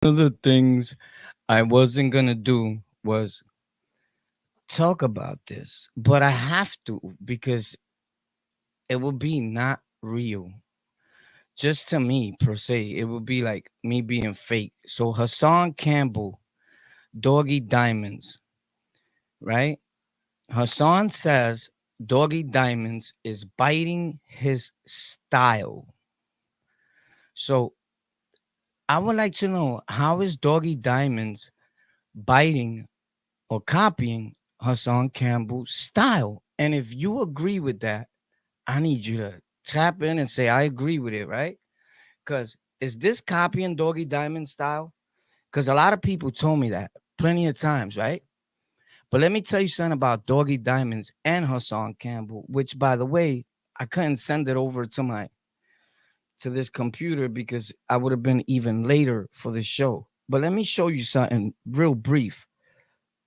One of the things I wasn't gonna do was talk about this, but I have to because it will be not real. Just to me, per se, it would be like me being fake. So Hassan Campbell, Doggie Diamonds, right? Hassan says Doggie Diamonds is biting his style. So I would like to know, how is Doggie Diamonds biting or copying Hassan Campbell's style? And if you agree with that, I need you to tap in and say, I agree with it, right? Because is this copying Doggy Diamond style? Because a lot of people told me that plenty of times, right? But let me tell you something about Doggy Diamonds and Hassan Campbell, which, by the way, I couldn't send it over to this computer because I would have been even later for the show. But let me show you something real brief.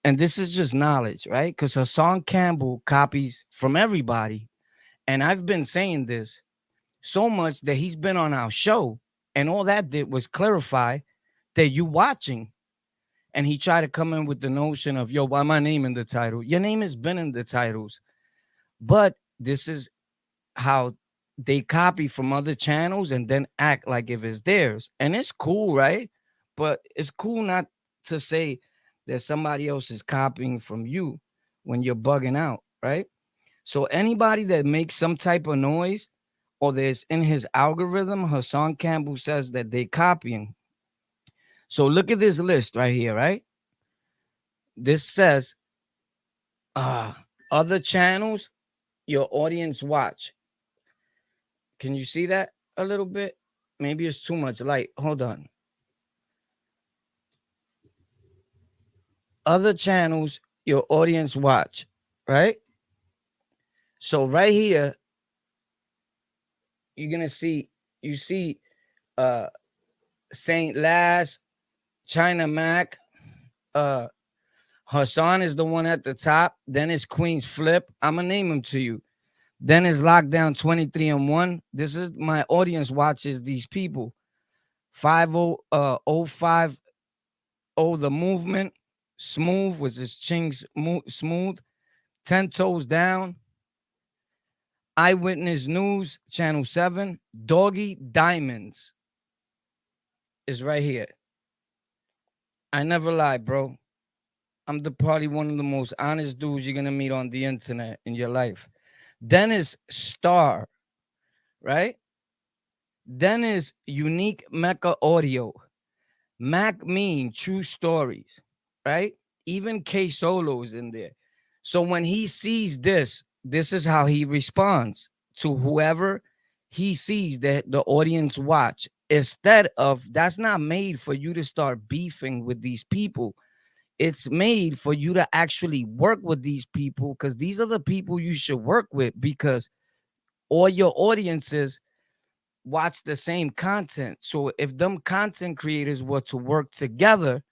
And this is just knowledge, right? Because Hassan Campbell copies from everybody. And I've been saying this so much that he's been on our show. And all that did was clarify that you watching. And he tried to come in with the notion of, yo, why my name in the title? Your name has been in the titles. But this is how they copy from other channels and then act like if it's theirs. And it's cool, right? But it's cool not to say that somebody else is copying from you when you're bugging out, right? So anybody that makes some type of noise or there's in his algorithm, Hassan Campbell says that they copying. So look at this list right here, right? This says uh other channels your audience watch. Can you see that a little bit? Maybe it's too much light. Hold on. Other channels your audience watch, right? So right here, you're gonna see you see uh Saint Last, China Mac, uh Hassan is the one at the top. Then it's Queen's Flip. I'm gonna name them to you. Then it's Lockdown 23 and 1. This is my audience watches these people. 50 the movement. Smooth was his Ching's smooth. 10 toes down. Eyewitness News, Channel 7. Doggy Diamonds is right here. I never lie, bro. I'm probably one of the most honest dudes you're gonna meet on the internet in your life. Then is Star, right? Then is Unique Mecca Audio. Mac Mean True Stories, right? Even K Solo is in there. So when he sees this, this is how he responds to whoever he sees that the audience watch. Instead of, that's not made for you to start beefing with these people. It's made for you to actually work with these people because these are the people you should work with because all your audiences watch the same content. So if them content creators were to work together,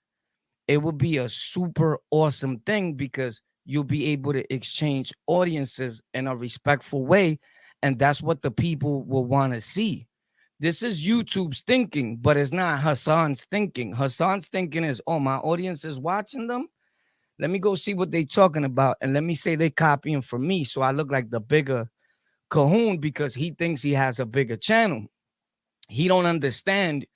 it would be a super awesome thing because you'll be able to exchange audiences in a respectful way. And that's what the people will want to see. This is YouTube's thinking, but it's not Hassan's thinking. Hassan's thinking is, oh, my audience is watching them. Let me go see what they talking about. And let me say they copying from me. So I look like the bigger cahoon because he thinks he has a bigger channel. He don't understand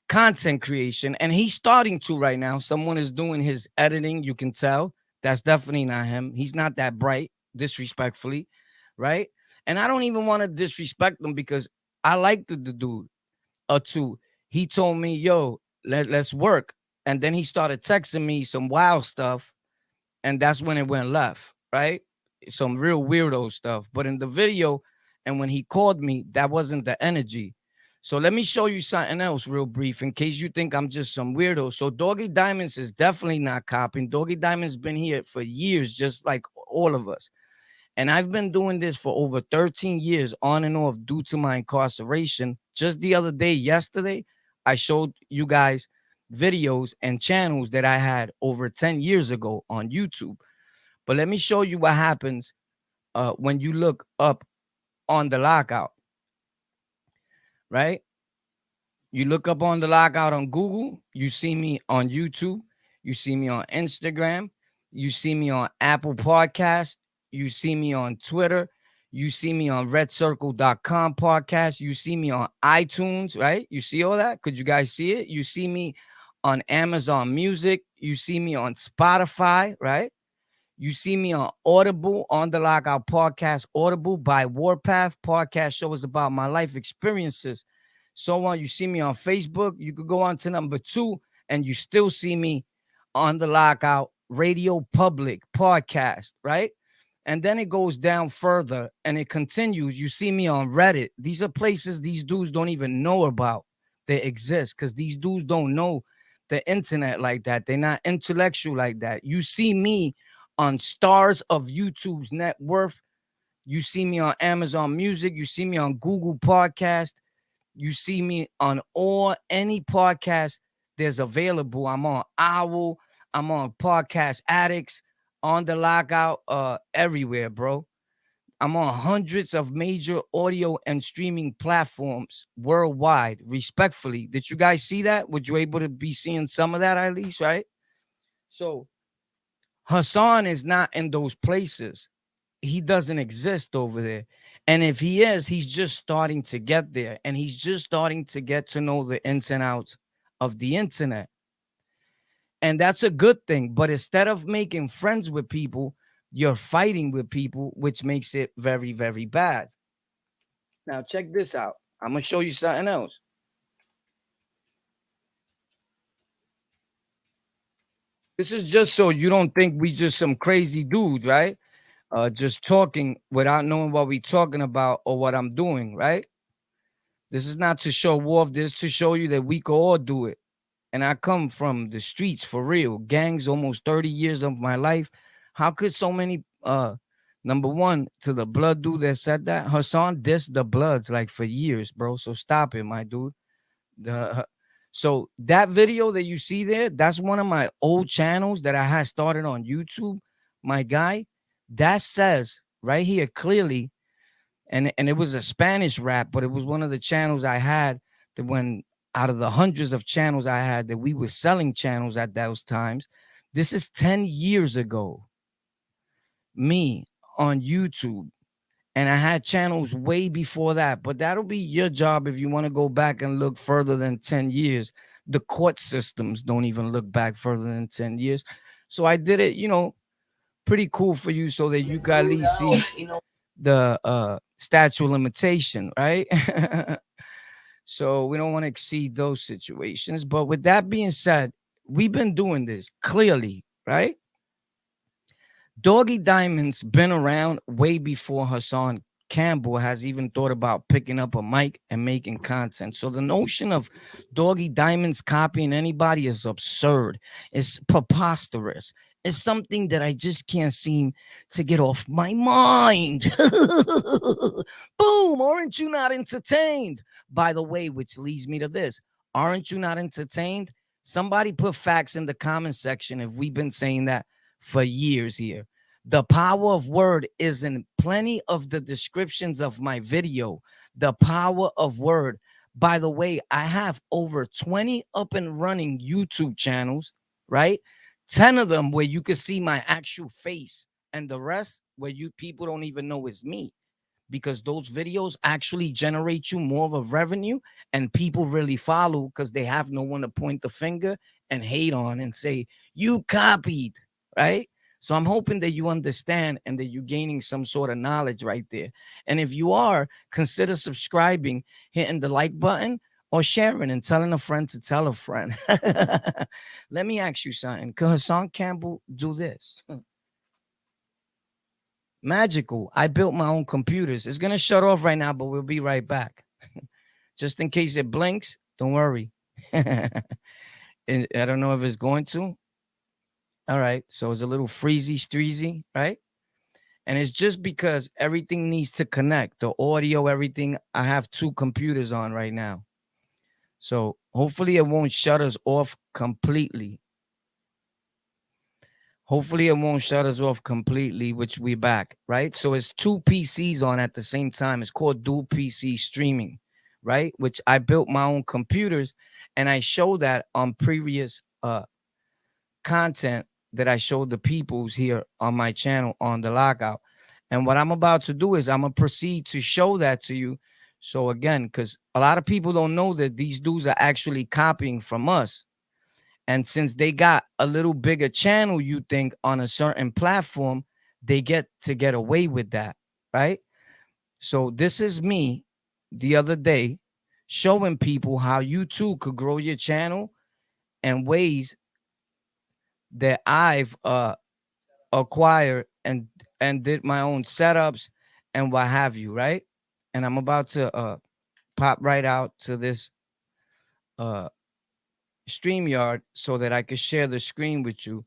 content creation, and he's starting to right now. Someone is doing his editing. You can tell that's definitely not him. He's not that bright, disrespectfully, right? And I don't even want to disrespect him because I like the dude or two. He told me, yo, let's work. And then he started texting me some wild stuff. And that's when it went left, right? Some real weirdo stuff. But in the video, and when he called me, that wasn't the energy. So let me show you something else real brief in case you think I'm just some weirdo. So Doggy Diamonds is definitely not copying. Doggy Diamonds been here for years, just like all of us. And I've been doing this for over 13 years on and off due to my incarceration. Just the other day, yesterday, I showed you guys videos and channels that I had over 10 years ago on YouTube. But let me show you what happens when you look up on the lockout, right? You look up on the Lockout on Google, you see me on YouTube, you see me on Instagram, you see me on Apple Podcasts, you see me on Twitter, you see me on redcircle.com podcast, you see me on iTunes, right? You see all that? Could you guys see it? You see me on Amazon Music, you see me on Spotify, right? You see me on Audible, on the Lockout podcast, Audible by Warpath. Podcast show is about my life experiences. So on, you see me on Facebook. You could go on to number 2, and you still see me on the Lockout Radio Public podcast, right? And then it goes down further and it continues. You see me on Reddit. These are places these dudes don't even know about. They exist because these dudes don't know the internet like that. They're not intellectual like that. You see me on Stars of YouTube's net worth. You see me on Amazon Music. You see me on Google Podcast. You see me on any podcast there's available. I'm on Owl. I'm on Podcast Addicts, on the Lockout, everywhere, bro. I'm on hundreds of major audio and streaming platforms worldwide, respectfully. Did you guys see that? Would you able to be seeing some of that at least, right? So Hassan is not in those places. He doesn't exist over there. And if he is, he's just starting to get there. And he's just starting to get to know the ins and outs of the internet. And that's a good thing. But instead of making friends with people, you're fighting with people, which makes it very, very bad. Now, check this out. I'm going to show you something else. This is just so you don't think we just some crazy dudes, right? Just talking without knowing what we're talking about or what I'm doing, right? This is not to show off. This is to show you that we can all do it. And I come from the streets for real. Gangs, almost 30 years of my life. How could so many, number one, to the blood dude that said that, Hassan dissed the Bloods like for years, bro. So stop it, my dude. So that video that you see there, that's one of my old channels that I had started on YouTube, my guy. That says right here clearly, and it was a Spanish rap, but it was one of the channels I had that when out of the hundreds of channels I had that we were selling channels at those times. This is 10 years ago. Me on YouTube. And I had channels way before that, but that'll be your job if you want to go back and look further than 10 years. The court systems don't even look back further than 10 years. So I did it, pretty cool for you so that you can at least see the statute of limitation, right? So we don't want to exceed those situations. But with that being said, we've been doing this clearly, right? Doggie Diamonds been around way before Hassan Campbell has even thought about picking up a mic and making content. So the notion of Doggie Diamonds copying anybody is absurd. It's preposterous. It's something that I just can't seem to get off my mind. Boom, aren't you not entertained? By the way, which leads me to this. Aren't you not entertained? Somebody put facts in the comment section if we've been saying that for years here. The power of word is in plenty of the descriptions of my video. The power of word. By the way, I have over 20 up and running YouTube channels, right? 10 of them where you can see my actual face, and the rest where you people don't even know it's me, because those videos actually generate you more of a revenue and people really follow because they have no one to point the finger and hate on and say, you copied, right? So I'm hoping that you understand and that you're gaining some sort of knowledge right there. And if you are, consider subscribing, hitting the like button, or sharing and telling a friend to tell a friend. Let me ask you something. Could Hassan Campbell do this? Magical. I built my own computers. It's going to shut off right now, but we'll be right back. Just in case it blinks, don't worry. I don't know if it's going to. All right. So it's a little freezy, streezy, right? And it's just because everything needs to connect. The audio, everything. I have 2 computers on right now. So hopefully it won't shut us off completely. Hopefully it won't shut us off completely, which we back, right? So it's 2 PCs on at the same time. It's called dual PC streaming, right? Which I built my own computers, and I show that on previous content that I showed the peoples here on my channel on the Lockout. And what I'm about to do is I'm gonna proceed to show that to you. So again, because a lot of people don't know that these dudes are actually copying from us. And since they got a little bigger channel, you think on a certain platform, they get away with that, right? So this is me the other day showing people how you too could grow your channel and ways that I've acquired and did my own setups and what have you, right? And I'm about to pop right out to this uh StreamYard so that I could share the screen with you.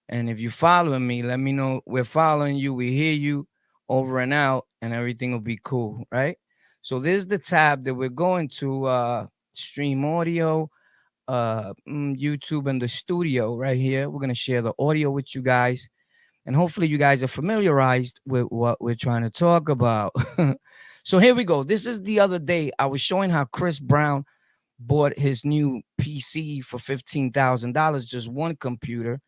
And if you're following me, let me know we're following you, we hear you over and out, and everything will be cool, right? So this is the tab that we're going to stream audio, YouTube and the studio right here. We're gonna share the audio with you guys, and hopefully you guys are familiarized with what we're trying to talk about. So here we go. This is the other day I was showing how Chris Brown bought his new PC for $15,000, just one computer.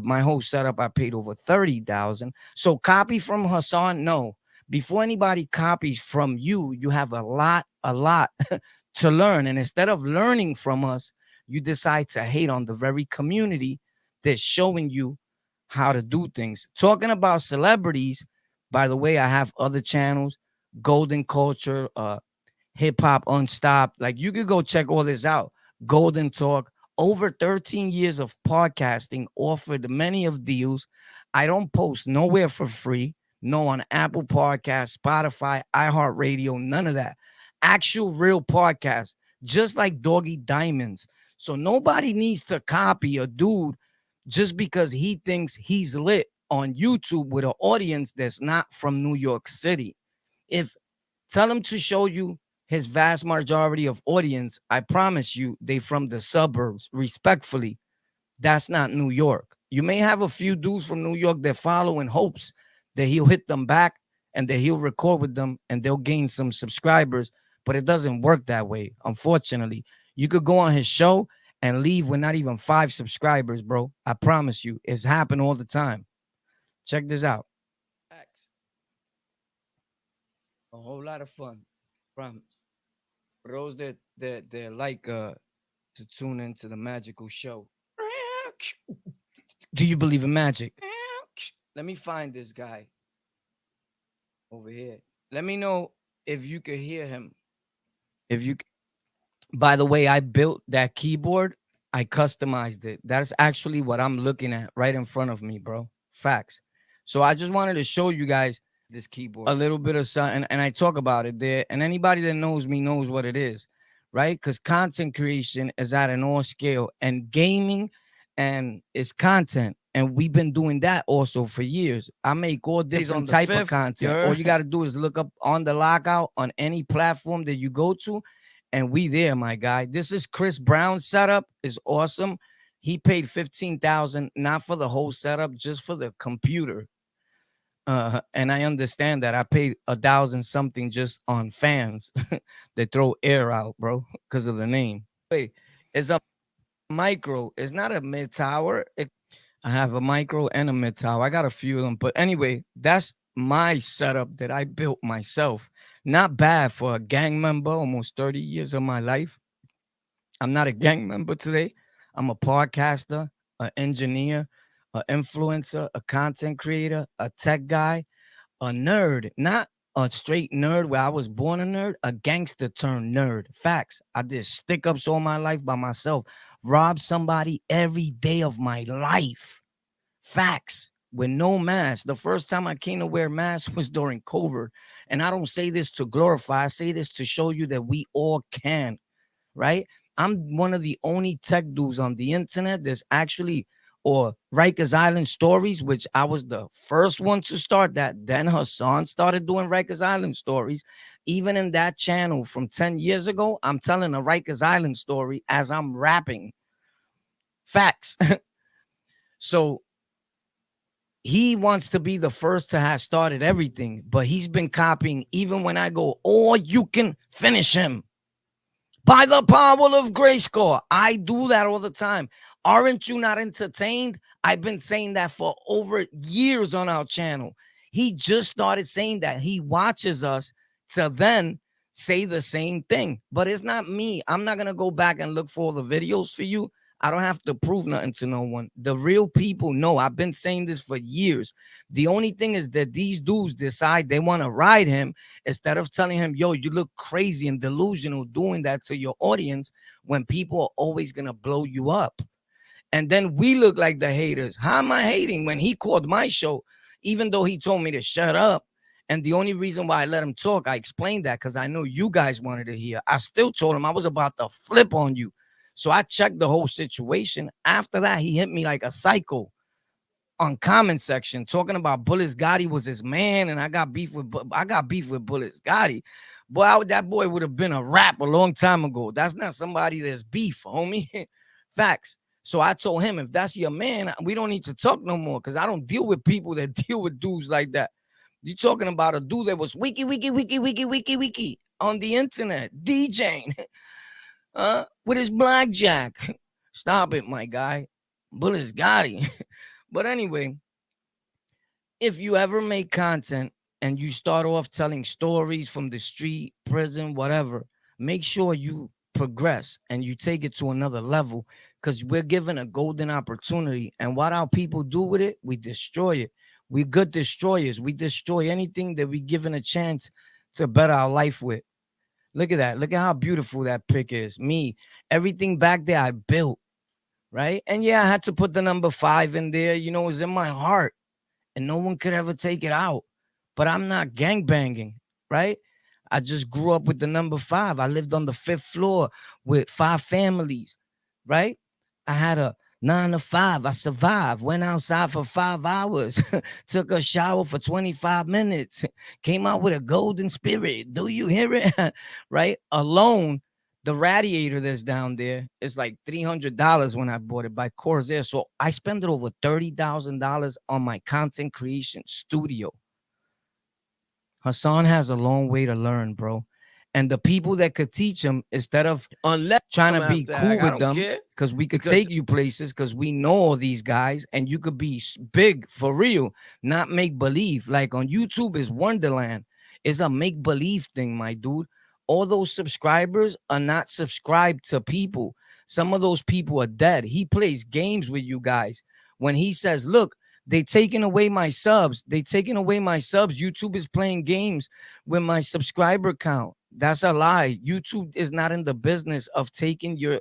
My whole setup, I paid over 30,000. So copy from Hassan? No. Before anybody copies from you, you have a lot to learn. And instead of learning from us, you decide to hate on the very community that's showing you how to do things. Talking about celebrities, by the way, I have other channels, Golden Culture, Hip Hop Unstopped. Like you could go check all this out. Golden Talk. Over 13 years of podcasting, offered many of deals. I don't post nowhere for free. No on Apple Podcasts, Spotify, iHeartRadio, none of that. Actual real podcast, just like Doggie Diamonds. So nobody needs to copy a dude just because he thinks he's lit on YouTube with an audience that's not from New York City. If Tell him to show you his vast majority of audience, I promise you, they from the suburbs. Respectfully, that's not New York. You may have a few dudes from New York that follow in hopes that he'll hit them back and that he'll record with them and they'll gain some subscribers, but it doesn't work that way, unfortunately. You could go on his show and leave with not even 5 subscribers, bro. I promise you, it's happened all the time. Check this out. A whole lot of fun. Promise. For those that like to tune into the magical show. Do you believe in magic? Let me find this guy over here. Let me know if you could hear him. If you By the way, I built that keyboard. I customized it. That's actually what I'm looking at right in front of me, bro. Facts. So I just wanted to show you guys this keyboard, a little bit of something, and I talk about it there. And anybody that knows me knows what it is, right? Because content creation is at an all scale, and gaming and it's content. And we've been doing that also for years. I make all different type of content. All you got to do is look up on the Lockout on any platform that you go to, and we there, my guy. This is Chris Brown's setup. Is awesome. He paid 15,000, not for the whole setup, just for the computer. And I understand that I paid 1,000 something just on fans that throw air out, bro, because of the name. Wait, it's a micro. It's not a mid tower. I have a micro and a mid tower. I got a few of them, but anyway, that's my setup that I built myself. Not bad for a gang member. Almost 30 years of my life. I'm not a gang member today. I'm a podcaster, an engineer, an influencer, a content creator, a tech guy, a nerd, not a straight nerd where I was born a nerd, a gangster turned nerd. Facts. I did stick ups all my life by myself, robbed somebody every day of my life. Facts. With no mask. The first time I came to wear masks was during COVID. And I don't say this to glorify, I say this to show you that we all can, right? I'm one of the only tech dudes on the internet that's actually, or Rikers Island stories, which I was the first one to start that. Then Hassan started doing Rikers Island stories. Even in that channel from 10 years ago, I'm telling a Rikers Island story as I'm rapping. Facts. So he wants to be the first to have started everything, but he's been copying even when I go, or you can finish him. By the power of Grayscore. I do that all the time. Aren't you not entertained? I've been saying that for over years on our channel. He just started saying that. He watches us to then say the same thing. But it's not me. I'm not going to go back and look for the videos for you. I don't have to prove nothing to no one. The real people know. I've been saying this for years. The only thing is that these dudes decide they want to ride him instead of telling him, yo, you look crazy and delusional doing that to your audience when people are always going to blow you up. And then we look like the haters. How am I hating when he called my show, even though he told me to shut up? And the only reason why I let him talk, I explained that because I know you guys wanted to hear. I still told him I was about to flip on you. So I checked the whole situation. After that, he hit me like a psycho on comment section talking about Bullets Gotti was his man, and I got beef with Bullets Gotti. Boy, that boy would have been a rap a long time ago. That's not somebody that's beef, homie. Facts. So I told him, if that's your man, we don't need to talk no more because I don't deal with people that deal with dudes like that. You talking about a dude that was wiki on the internet, DJing, with his blackjack. Stop it, my guy. Bullets Gotti. But anyway, if you ever make content and you start off telling stories from the street, prison, whatever, make sure you progress and you take it to another level because we're given a golden opportunity. And what our people do with it, we destroy it. We good destroyers. We destroy anything that we given a chance to better our life with. Look at that. Look at how beautiful that pic is. Me, everything back there I built, right? And yeah, I had to put the number 5 in there. You know, it was in my heart and no one could ever take it out. But I'm not gangbanging, right? I just grew up with the number 5. I lived on the 5th floor with 5 families, right? I had a 9 to 5. I survived. Went outside for 5 hours. Took a shower for 25 minutes. Came out with a golden spirit. Do you hear it? Right? Alone, the radiator that's down there is like $300 when I bought it by Corsair. So I spent over $30,000 on my content creation studio. Hassan has a long way to learn, bro. And the people that could teach him, instead of trying to be cool with them, because we could take you places, because we know all these guys, and you could be big for real, not make believe. Like on YouTube is Wonderland. It's a make believe thing, my dude. All those subscribers are not subscribed to people. Some of those people are dead. He plays games with you guys. When he says, look, they taking away my subs. They taking away my subs. YouTube is playing games with my subscriber count. That's a lie. YouTube is not in the business of taking your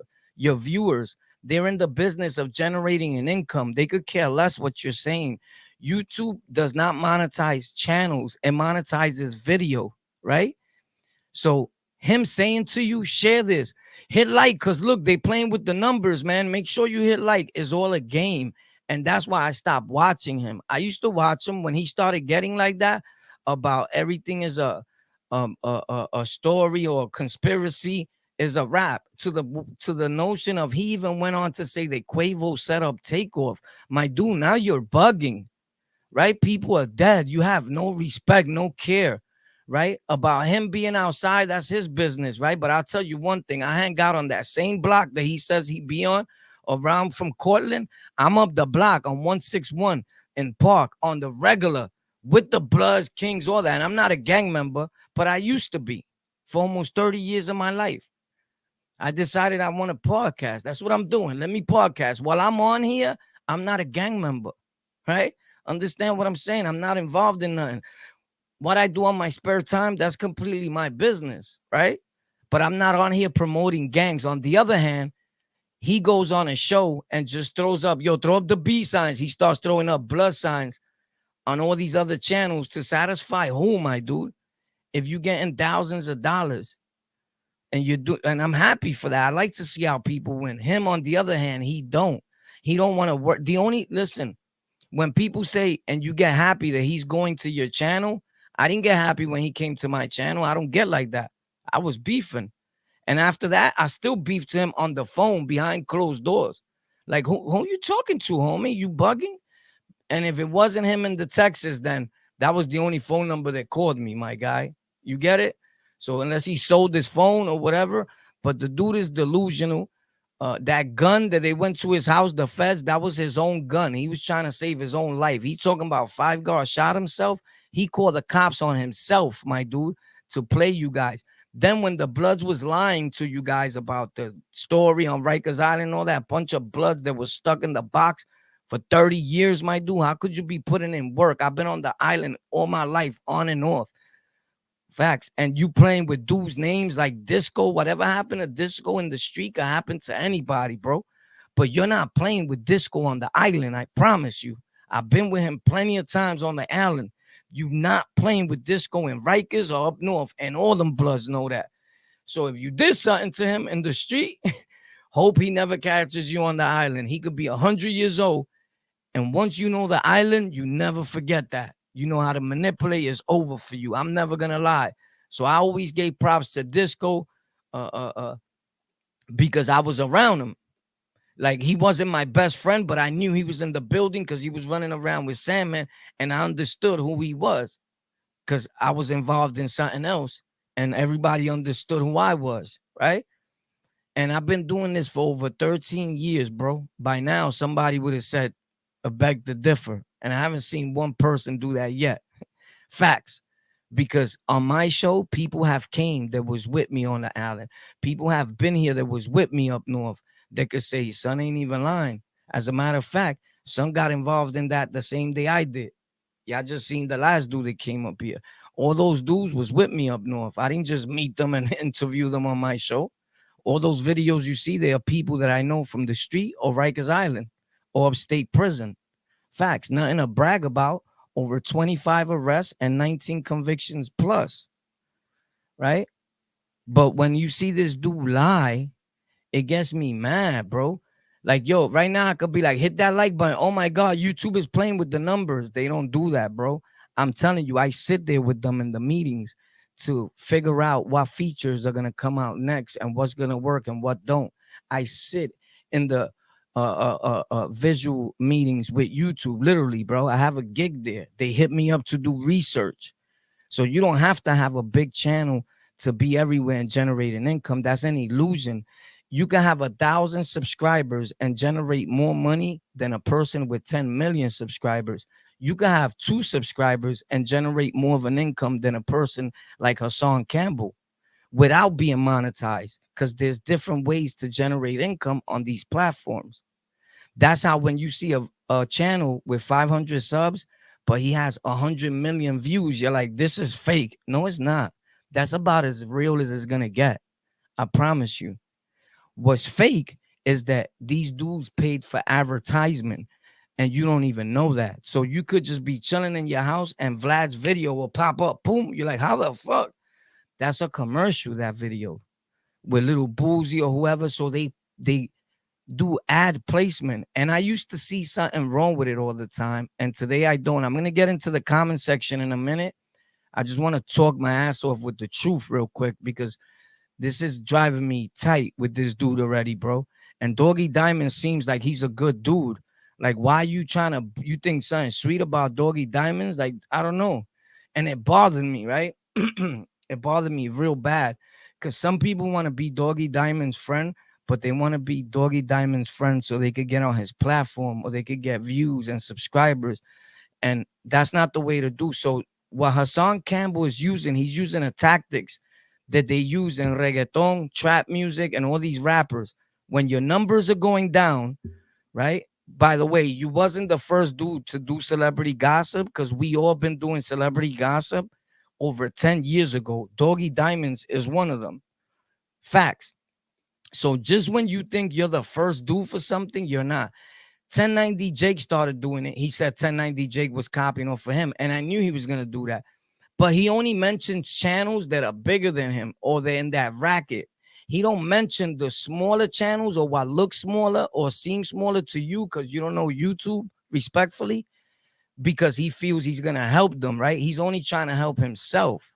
viewers. They're in the business of generating an income. They could care less what you're saying. YouTube does not monetize channels. It monetizes video, right? So him saying to you, share this, hit like, because look, they playing with the numbers, man. Make sure you hit like. It's all a game. And that's why I stopped watching him. I used to watch him when he started getting like that about everything is a story or a conspiracy, is a rap, to the notion of, he even went on to say that Quavo set up Takeoff. My dude, now you're bugging, right? People are dead. You have no respect, no care, right? About him being outside, that's his business, right? But I'll tell you one thing. I hang out on that same block that he says he be on, around from Cortland. I'm up the block on 161 in Park on the regular with the Bloods, Kings, all that. And I'm not a gang member, but I used to be for almost 30 years of my life. I decided I want to podcast. That's what I'm doing. Let me podcast. While I'm on here, I'm not a gang member, right? Understand what I'm saying? I'm not involved in nothing. What I do on my spare time, that's completely my business, right? But I'm not on here promoting gangs. On the other hand, he goes on a show and just throws up, throw up the B signs. He starts throwing up blood signs on all these other channels to satisfy who, my dude? If you're getting thousands of dollars and and I'm happy for that. I like to see how people win. Him, on the other hand, he don't want to work. Listen, when people say, and you get happy that he's going to your channel, I didn't get happy when he came to my channel. I don't get like that. I was beefing. And after that, I still beefed him on the phone behind closed doors. Like, who you talking to, homie? You bugging? And if it wasn't him in the Texas, then that was the only phone number that called me, my guy. You get it? So unless he sold his phone or whatever, But the dude is delusional. That gun that they went to his house, the feds, that was his own gun. He was trying to save his own life. He talking about 5 guards shot himself. He called the cops on himself, my dude, to play you guys. Then when the Bloods was lying to you guys about the story on Rikers Island, all that bunch of Bloods that was stuck in the box for 30 years, my dude, how could you be putting in work? I've been on the island all my life, on and off. Facts. And you playing with dudes' names like Disco. Whatever happened to Disco in the street could happen to anybody, bro. But you're not playing with Disco on the island, I promise you. I've been with him plenty of times on the island. You not playing with Disco in Rikers or up north, and all them Bloods know that. So if you did something to him in the street, hope he never catches you on the island. He could be 100 years old, and once you know the island, you never forget that. You know how to manipulate is over for you. I'm never gonna lie. So I always gave props to Disco because I was around him. Like, he wasn't my best friend, but I knew he was in the building because he was running around with Sandman, and I understood who he was because I was involved in something else, and everybody understood who I was, right? And I've been doing this for over 13 years, bro. By now, somebody would have said, "I beg to differ," and I haven't seen one person do that yet. Facts. Because on my show, people have came that was with me on the island. People have been here that was with me up north. They could say, son ain't even lying. As a matter of fact, son got involved in that the same day I did. Y'all just seen the last dude that came up here. All those dudes was with me up north. I didn't just meet them and interview them on my show. All those videos you see, they are people that I know from the street or Rikers Island or upstate prison. Facts, nothing to brag about. Over 25 arrests and 19 convictions plus, right? But when you see this dude lie, it gets me mad, bro. Like, yo, right now I could be like, hit that like button. Oh my God, YouTube is playing with the numbers. They don't do that, bro. I'm telling you, I sit there with them in the meetings to figure out what features are going to come out next and what's going to work and what don't. I sit in the visual meetings with YouTube, literally, bro. I have a gig there. They hit me up to do research. So you don't have to have a big channel to be everywhere and generate an income. That's an illusion. You can have 1,000 subscribers and generate more money than a person with 10 million subscribers. You can have 2 subscribers and generate more of an income than a person like Hassan Campbell without being monetized, because there's different ways to generate income on these platforms. That's how when you see a channel with 500 subs, but he has 100 million views, you're like, this is fake. No, it's not. That's about as real as it's going to get. I promise you. What's fake is that these dudes paid for advertisement and you don't even know that. So you could just be chilling in your house and Vlad's video will pop up. Boom. You're like, how the fuck? That's a commercial, that video, with Little Boozy or whoever. So they do ad placement. And I used to see something wrong with it all the time. And today I don't. I'm going to get into the comment section in a minute. I just want to talk my ass off with the truth real quick, because this is driving me tight with this dude already, bro. And Doggie Diamonds seems like he's a good dude. Like, why you think something sweet about Doggie Diamonds? Like, I don't know. And it bothered me, right? It bothered me real bad, because some people want to be Doggie Diamond's friend, but they want to be Doggie Diamond's friend so they could get on his platform or they could get views and subscribers. And that's not the way to do. So what Hassan Campbell is using, he's using a tactics that they use in reggaeton, trap music, and all these rappers. When your numbers are going down, right? By the way, you wasn't the first dude to do celebrity gossip, because we all been doing celebrity gossip over 10 years ago. Doggie Diamonds is one of them. Facts. So just when you think you're the first dude for something, you're not. 1090 Jake started doing it. He said 1090 Jake was copying off of him, and I knew he was going to do that. But he only mentions channels that are bigger than him or they're in that racket. He don't mention the smaller channels or what looks smaller or seems smaller to you because you don't know YouTube, respectfully, because he feels he's going to help them, right? He's only trying to help himself.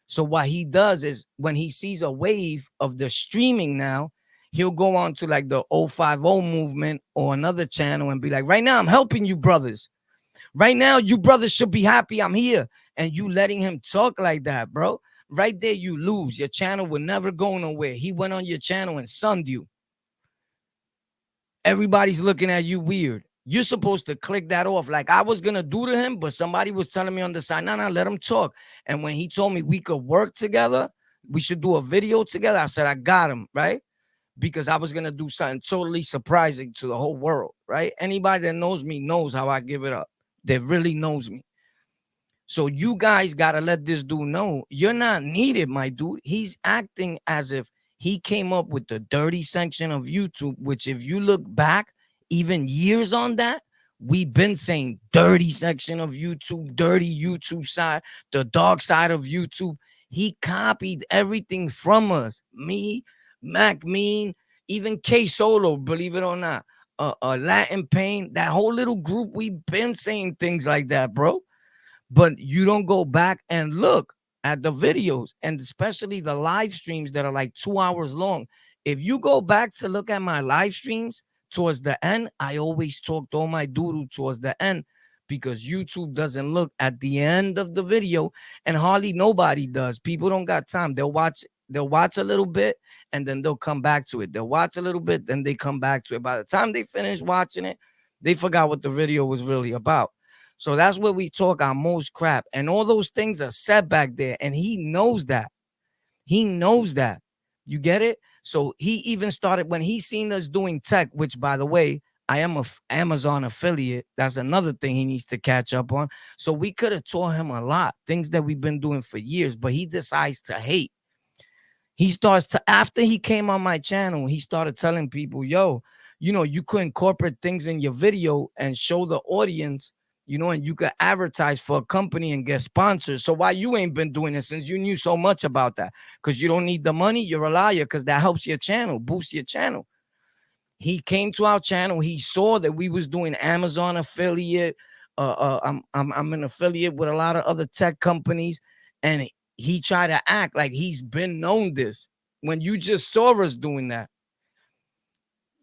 So what he does is when he sees a wave of the streaming now, he'll go on to like the 050 movement or another channel and be like, right now I'm helping you brothers. Right now you brothers should be happy I'm here. And you letting him talk like that, bro. Right there, you lose. Your channel will never go nowhere. He went on your channel and sunned you. Everybody's looking at you weird. You're supposed to click that off. Like I was gonna do to him, but somebody was telling me on the side, no, let him talk. And when he told me we could work together, we should do a video together, I said, I got him, right? Because I was gonna do something totally surprising to the whole world, right? Anybody that knows me knows how I give it up. That really knows me. So you guys gotta let this dude know you're not needed, my dude. He's acting as if he came up with the dirty section of YouTube, which if you look back, even years on that, we've been saying dirty section of YouTube, dirty YouTube side, the dark side of YouTube. He copied everything from us. Me, Mac Mean, even K Solo, believe it or not. Latin Pain, that whole little group, we've been saying things like that, bro. But you don't go back and look at the videos, and especially the live streams that are like 2 hours long. If you go back to look at my live streams towards the end, I always talked all my doodle towards the end because YouTube doesn't look at the end of the video, and hardly nobody does. People don't got time. They'll watch a little bit and then they'll come back to it. They'll watch a little bit, then they come back to it. By the time they finish watching it, they forgot what the video was really about. So that's where we talk our most crap. And all those things are set back there. And he knows that. He knows that. You get it? So he even started when he seen us doing tech, which, by the way, I am a Amazon affiliate. That's another thing he needs to catch up on. So we could have taught him a lot, things that we've been doing for years, but he decides to hate. He starts to, after he came on my channel, he started telling people, yo, you could incorporate things in your video and show the audience, and you could advertise for a company and get sponsors. So why you ain't been doing it since you knew so much about that? Because you don't need the money. You're a liar because that helps your channel, boosts your channel. He came to our channel. He saw that we was doing Amazon affiliate. I'm an affiliate with a lot of other tech companies. And he tried to act like he's been known this when you just saw us doing that.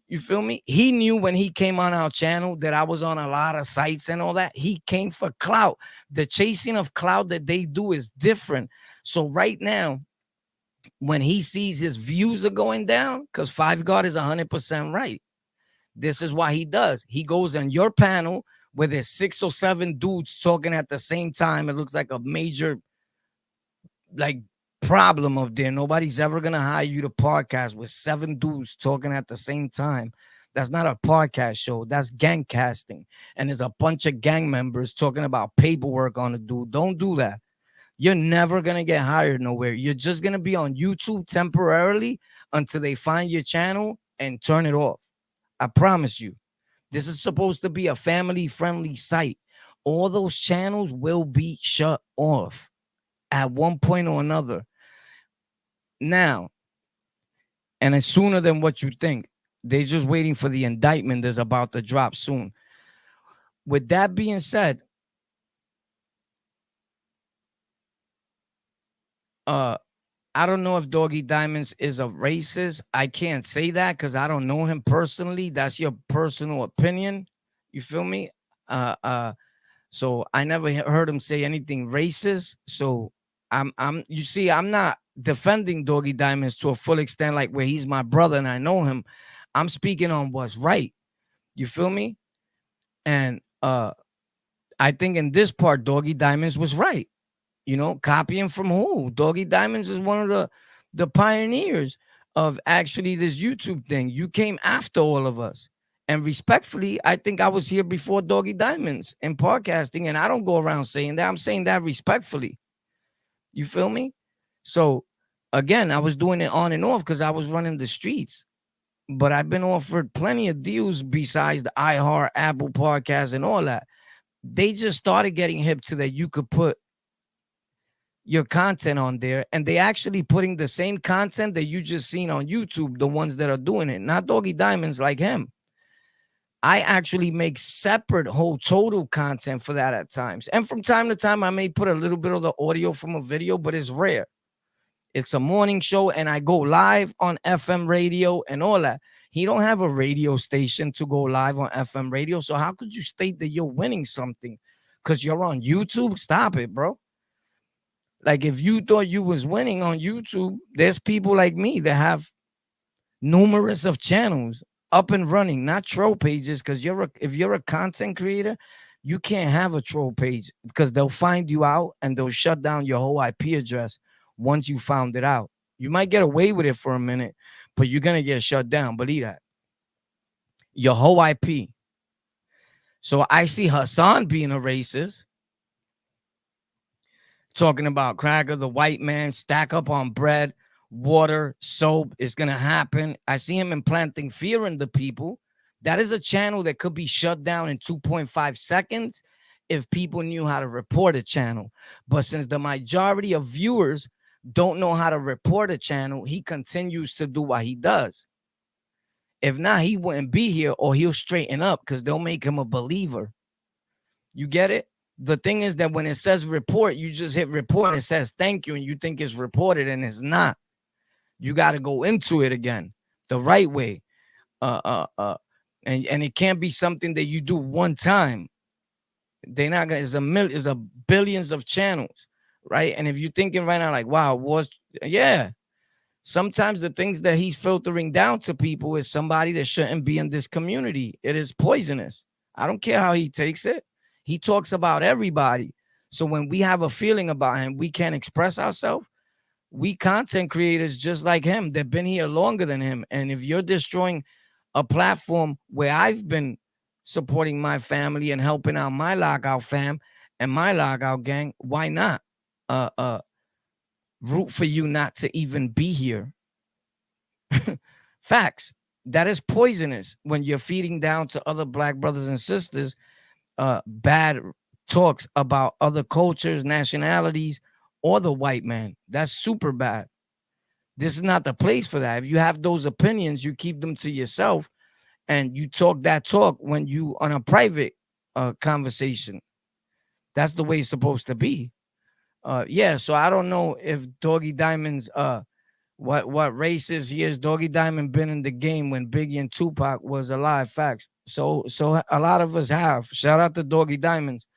You feel me? He knew when he came on our channel that I was on a lot of sites and all that. He came for clout. The chasing of clout that they do is different. So right now, when he sees his views are going down, because Five God is 100% right. This is why he does. He goes on your panel where there's 6 or 7 dudes talking at the same time. It looks like a major problem up there. Nobody's ever gonna hire you to podcast with 7 dudes talking at the same time. That's not a podcast show. That's gang casting. And there's a bunch of gang members talking about paperwork on a dude. Don't do that. You're never gonna get hired nowhere. You're just gonna be on YouTube temporarily until they find your channel and turn it off. I promise you. This is supposed to be a family-friendly site. All those channels will be shut off at one point or another. Now, and it's sooner than what you think. They're just waiting for the indictment that's about to drop soon. With that being said, I don't know if Doggie Diamonds is a racist. I can't say that because I don't know him personally. That's your personal opinion. You feel me? So I never heard him say anything racist. So I'm not defending Doggie Diamonds to a full extent, like where he's my brother and I know him. I'm speaking on what's right. You feel me? And I think in this part, Doggie Diamonds was right. Copying from who? Doggie Diamonds is one of the pioneers of actually this YouTube thing. You came after all of us. And respectfully, I think I was here before Doggie Diamonds in podcasting, and I don't go around saying that. I'm saying that respectfully. You feel me? So, again, I was doing it on and off because I was running the streets. But I've been offered plenty of deals besides the iHeart, Apple Podcast, and all that. They just started getting hip to that you could put your content on there, and they actually putting the same content that you just seen on YouTube, the ones that are doing it, not Doggie Diamonds like him. I actually make separate whole total content for that at times. And from time to time, I may put a little bit of the audio from a video, but it's rare. It's a morning show, and I go live on FM radio and all that. He don't have a radio station to go live on FM radio. So how could you state that you're winning something? Because you're on YouTube? Stop it, bro. Like if you thought you was winning on YouTube, there's people like me that have numerous of channels up and running, not troll pages. Because if you're a content creator, you can't have a troll page because they'll find you out and they'll shut down your whole IP address once you found it out. You might get away with it for a minute, but you're gonna get shut down. Believe that. Your whole IP. So I see Hassan being a racist, talking about cracker, the white man, stack up on bread, water, soap is going to happen. I see him implanting fear in the people. That is a channel that could be shut down in 2.5 seconds if people knew how to report a channel. But since the majority of viewers don't know how to report a channel, he continues to do what he does. If not, he wouldn't be here, or he'll straighten up because they'll make him a believer. You get it? The thing is that when it says report, you just hit report. It says thank you, and you think it's reported, and it's not. You got to go into it again the right way. And it can't be something that you do one time. They're not gonna. It's a billions of channels, right? And if you're thinking right now, like, wow, yeah. Sometimes the things that he's filtering down to people is somebody that shouldn't be in this community. It is poisonous. I don't care how he takes it. He talks about everybody. So when we have a feeling about him, we can't express ourselves. We content creators just like him, they've been here longer than him. And if you're destroying a platform where I've been supporting my family and helping out my lockout fam and my lockout gang, why not root for you not to even be here? Facts. That is poisonous when you're feeding down to other black brothers and sisters bad talks about other cultures, nationalities, or the white man. That's super bad. This is not the place for that. If you have those opinions, you keep them to yourself and you talk that talk when you on a private conversation. That's the way it's supposed to be. Yeah, so I don't know if Doggie Diamonds what races he is. Doggie Diamond been in the game when Biggie and Tupac was alive. Facts. So a lot of us have. Shout out to Doggie Diamonds,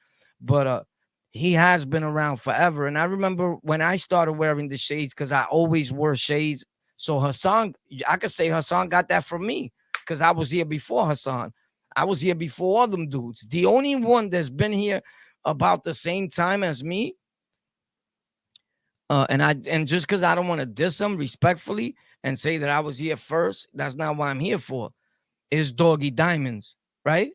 but he has been around forever. And I remember when I started wearing the shades because I always wore shades. So Hassan, I could say Hassan got that from me because I was here before Hassan. I was here before all them dudes. The only one that's been here about the same time as me. And just because I don't want to diss him respectfully and say that I was here first, that's not what I'm here for. Is Doggie Diamonds, right?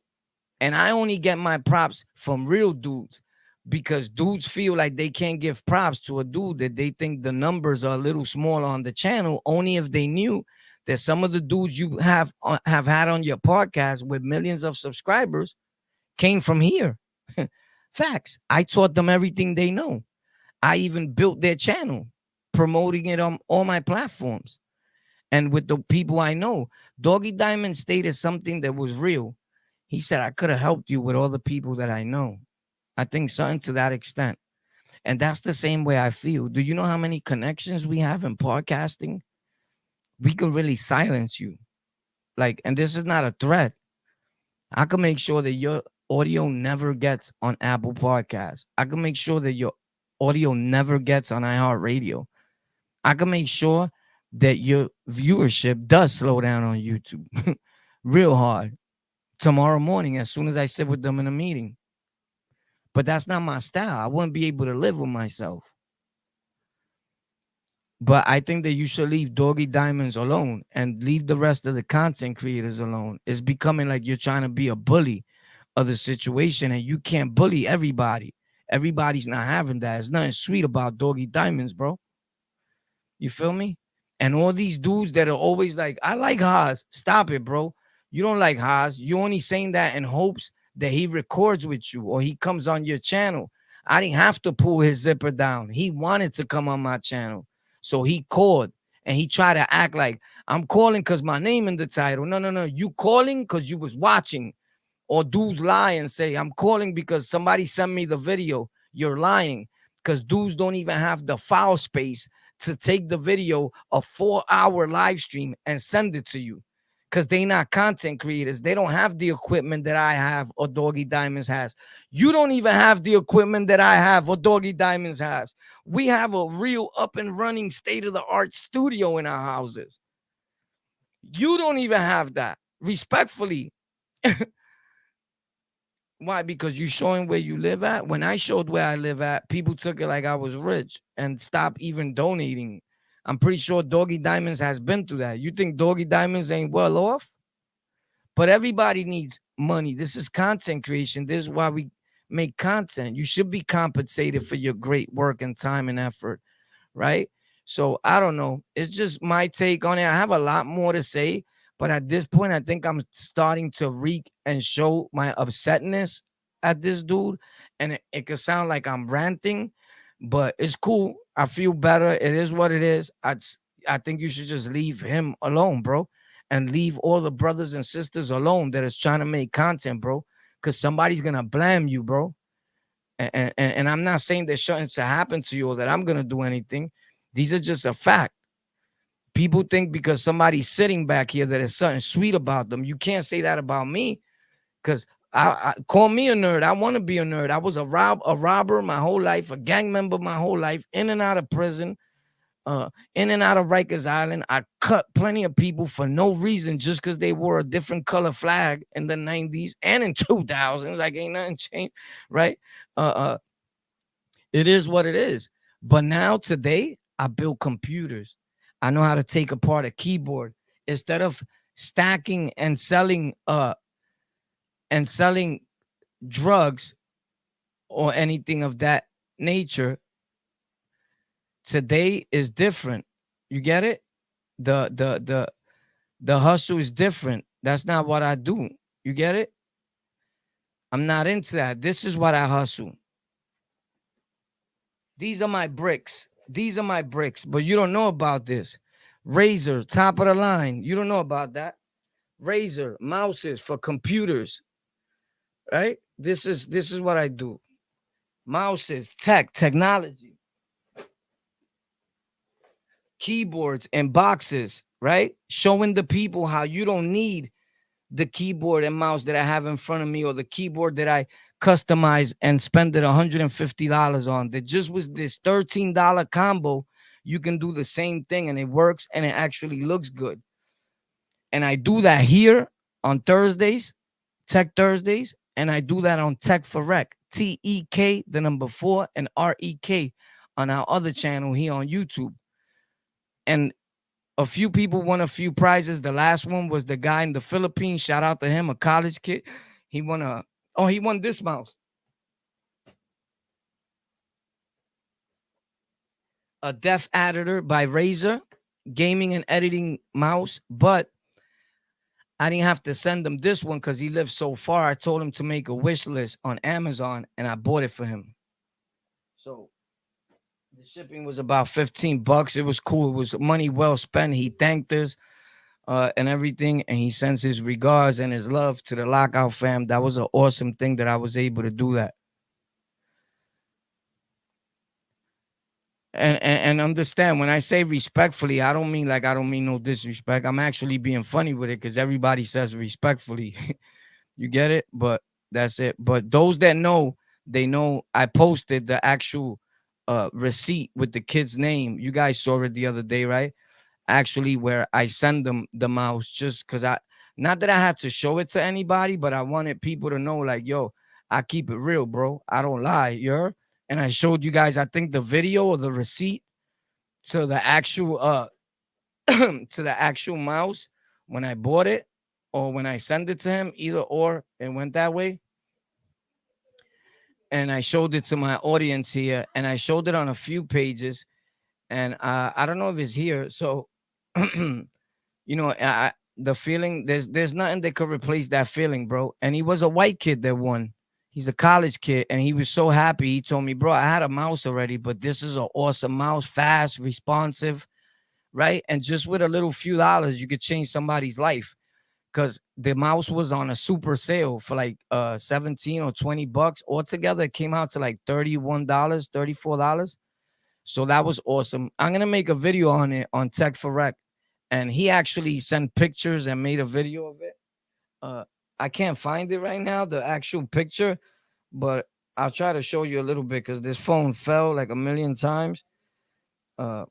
And I only get my props from real dudes because dudes feel like they can't give props to a dude that they think the numbers are a little smaller on the channel, only if they knew that some of the dudes you have had on your podcast with millions of subscribers came from here. Facts. I taught them everything they know. I even built their channel, promoting it on all my platforms. And with the people I know, Doggie Diamond stated something that was real. He said, I could have helped you with all the people that I know. I think something to that extent. And that's the same way I feel. Do you know how many connections we have in podcasting? We can really silence you. Like, and this is not a threat. I can make sure that your audio never gets on Apple Podcasts. I can make sure that your audio never gets on iHeartRadio. I can make sure that your viewership does slow down on YouTube real hard tomorrow morning as soon as I sit with them in a meeting. But that's not my style. I wouldn't be able to live with myself. But I think that you should leave Doggie Diamonds alone and leave the rest of the content creators alone. It's becoming like you're trying to be a bully of the situation, and you can't bully everybody. Everybody's not having that. There's nothing sweet about Doggie Diamonds, bro. You feel me? And all these dudes that are always like, I like Haas. Stop it, bro. You don't like Haas. You're only saying that in hopes that he records with you or he comes on your channel. I didn't have to pull his zipper down. He wanted to come on my channel. So he called and he tried to act like I'm calling because my name in the title. No. You calling because you was watching. Or dudes lie and say, I'm calling because somebody sent me the video. You're lying because dudes don't even have the file space to take the video, a 4-hour live stream, and send it to you. because they not content creators. They don't have the equipment that I have or Doggie Diamonds has. You don't even have the equipment that I have or Doggie Diamonds has. We have a real up and running state of the art studio in our houses. You don't even have that. Respectfully. Why? Because you showing where you live at. When I showed where I live at, people took it like I was rich and stopped even donating. I'm pretty sure Doggie Diamonds has been through that. You think Doggie Diamonds ain't well off? But everybody needs money. This is content creation. This is why we make content. You should be compensated for your great work and time and effort, right? So I don't know. It's just my take on it. I have a lot more to say, but at this point, I think I'm starting to reek and show my upsetness at this dude. And it could sound like I'm ranting, but it's cool. I feel better. It is what it is. I think you should just leave him alone, bro, and leave all the brothers and sisters alone that is trying to make content, bro, because somebody's going to blame you, bro. And I'm not saying that something to happen to you or that I'm going to do anything. These are just a fact. People think because somebody's sitting back here that there's something sweet about them. You can't say that about me, because I call me a nerd. I want to be a nerd. I was a robber my whole life, a gang member my whole life, in and out of prison, in and out of Rikers Island. I cut plenty of people for no reason just because they wore a different color flag in the 90s and in 2000s. Like ain't nothing changed, right? It is what it is. But now today, I build computers. I know how to take apart a keyboard instead of stacking and selling drugs or anything of that nature. Today is different. You get it? The hustle is different. That's not what I do. You get it? I'm not into that. This is what I hustle. These are my bricks. These are my bricks, but you don't know about this. Razer, top of the line. You don't know about that. Razer, mouses for computers. Right? This is what I do. Mouses, technology. Keyboards and boxes, right? Showing the people how you don't need the keyboard and mouse that I have in front of me, or the keyboard that I customize and spend it $150 on. That just was this $13 combo. You can do the same thing and it works and it actually looks good. And I do that here on Thursdays, Tech Thursdays, and I do that on Tech for Rec, TEK, the number 4, and REK on our other channel here on YouTube. And a few people won a few prizes. The last one was the guy in the Philippines. Shout out to him, a college kid. He won he won this mouse. A Def Editor by Razer, gaming and editing mouse. But I didn't have to send him this one because he lives so far. I told him to make a wish list on Amazon and I bought it for him. So the shipping was about $15. It was cool. It was money well spent. He thanked us and everything, and he sends his regards and his love to the Lockout fam. That was an awesome thing that I was able to do that. And understand, when I say respectfully, I don't mean no disrespect. I'm actually being funny with it because everybody says respectfully. You get it? But that's it. But those that know, they know I posted the actual receipt with the kid's name. You guys saw it the other day, right? Actually, where I send them the mouse just because not that I had to show it to anybody, but I wanted people to know, like, yo, I keep it real, bro. I don't lie, and I showed you guys, I think, the video or the receipt to the actual to the actual mouse when I bought it or when I sent it to him, either or. It went that way. And I showed it to my audience here, and I showed it on a few pages. And I don't know if it's here. So, the feeling, there's nothing that could replace that feeling, bro. And he was a white kid that won. He's a college kid, and he was so happy. He told me, bro, I had a mouse already, but this is an awesome mouse, fast, responsive, right? And just with a little few dollars, you could change somebody's life. Because the mouse was on a super sale for like 17 or $20. Altogether, it came out to like $31, $34. So that was awesome. I'm going to make a video on it on Tech for Rec. and he actually sent pictures and made a video of it. Uh, I can't find it right now, the actual picture, but I'll try to show you a little bit because this phone fell like a million times. Uh,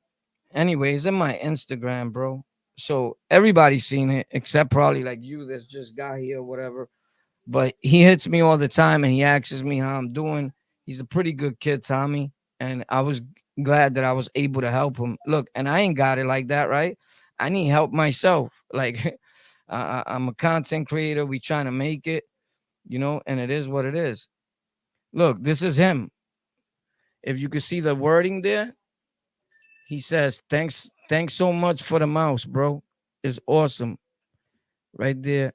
Anyways, in my Instagram, bro. So everybody's seen it except probably like you that's just got here or whatever. But he hits me all the time and he asks me how I'm doing. He's a pretty good kid, Tommy. And I was glad that I was able to help him. Look, and I ain't got it like that, right? I need help myself. Like, I'm a content creator. We trying to make it, and it is what it is. Look, this is him. If you could see the wording there, he says, thanks so much for the mouse, bro. It's awesome. Right there.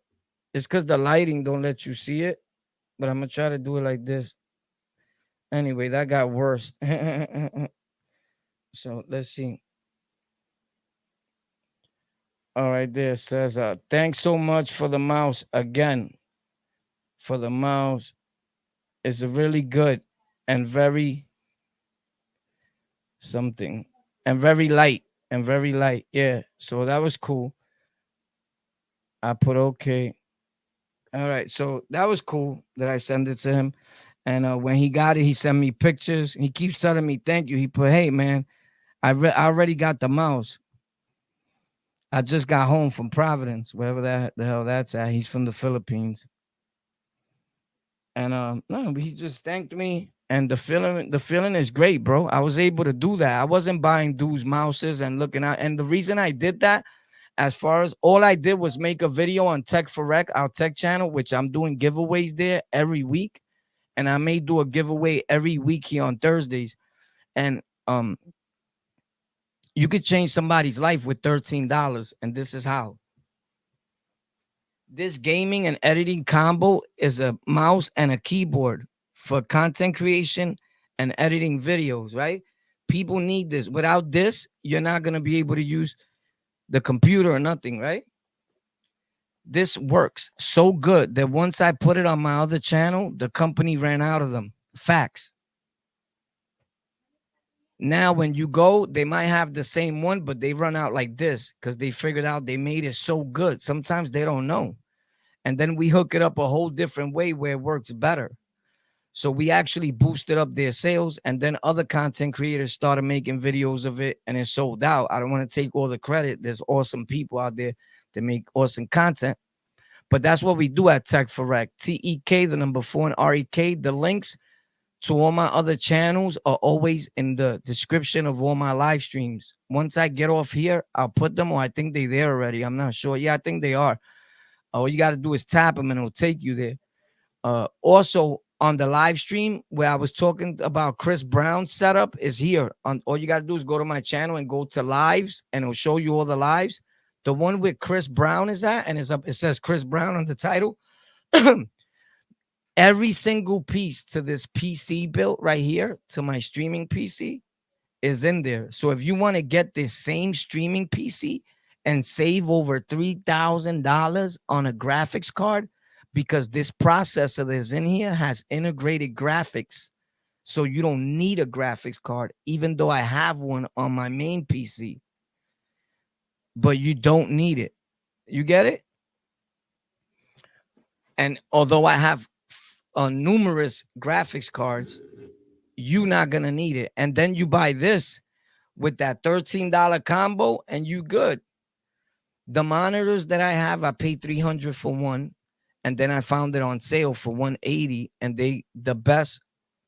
It's because the lighting don't let you see it, but I'm gonna try to do it like this. Anyway, that got worse. So let's see. All right, there says, thanks so much for the mouse again. For the mouse. It's really good and very something. And very light. And very light. Yeah. So that was cool. I put okay. All right. So that was cool that I sent it to him. And when he got it, he sent me pictures. He keeps telling me thank you. He put, hey man, I already got the mouse. I just got home from Providence, wherever that the hell that's at. He's from the Philippines. And no, he just thanked me. And the feeling is great, bro. I was able to do that. I wasn't buying dudes mouses and looking out. And the reason I did that, as far as all I did was make a video on Tech for Rec, our tech channel, which I'm doing giveaways there every week. And I may do a giveaway every week here on Thursdays. And you could change somebody's life with $13. And this is how. This gaming and editing combo is a mouse and a keyboard for content creation and editing videos, right? People need this. Without this, you're not going to be able to use the computer or nothing, right? This works so good that once I put it on my other channel, the company ran out of them. Facts. Now, when you go, they might have the same one, but they run out like this because they figured out they made it so good. Sometimes they don't know. And then we hook it up a whole different way where it works better. So we actually boosted up their sales, and then other content creators started making videos of it, and it sold out. I don't want to take all the credit. There's awesome people out there that make awesome content. But that's what we do at Tech for Rec. TEK, the number 4, and REK. The links to all my other channels are always in the description of all my live streams. Once I get off here, I'll put them, or I think they're there already. I'm not sure. Yeah, I think they are. All you got to do is tap them and it'll take you there. Also, on the live stream where I was talking about Chris Brown's setup is here. All you got to do is go to my channel and go to lives, and it'll show you all the lives. The one with Chris Brown is at, and it says Chris Brown on the title. Every single piece to this PC built right here, to my streaming PC, is in there. So if you want to get this same streaming PC and save over $3,000 on a graphics card, because this processor that's in here has integrated graphics. So you don't need a graphics card, even though I have one on my main PC. But you don't need it. You get it? And although I have numerous graphics cards, you're not going to need it. And then you buy this with that $13 combo and you good. The monitors that I have, I paid $300 for one. And then I found it on sale for $180, and the best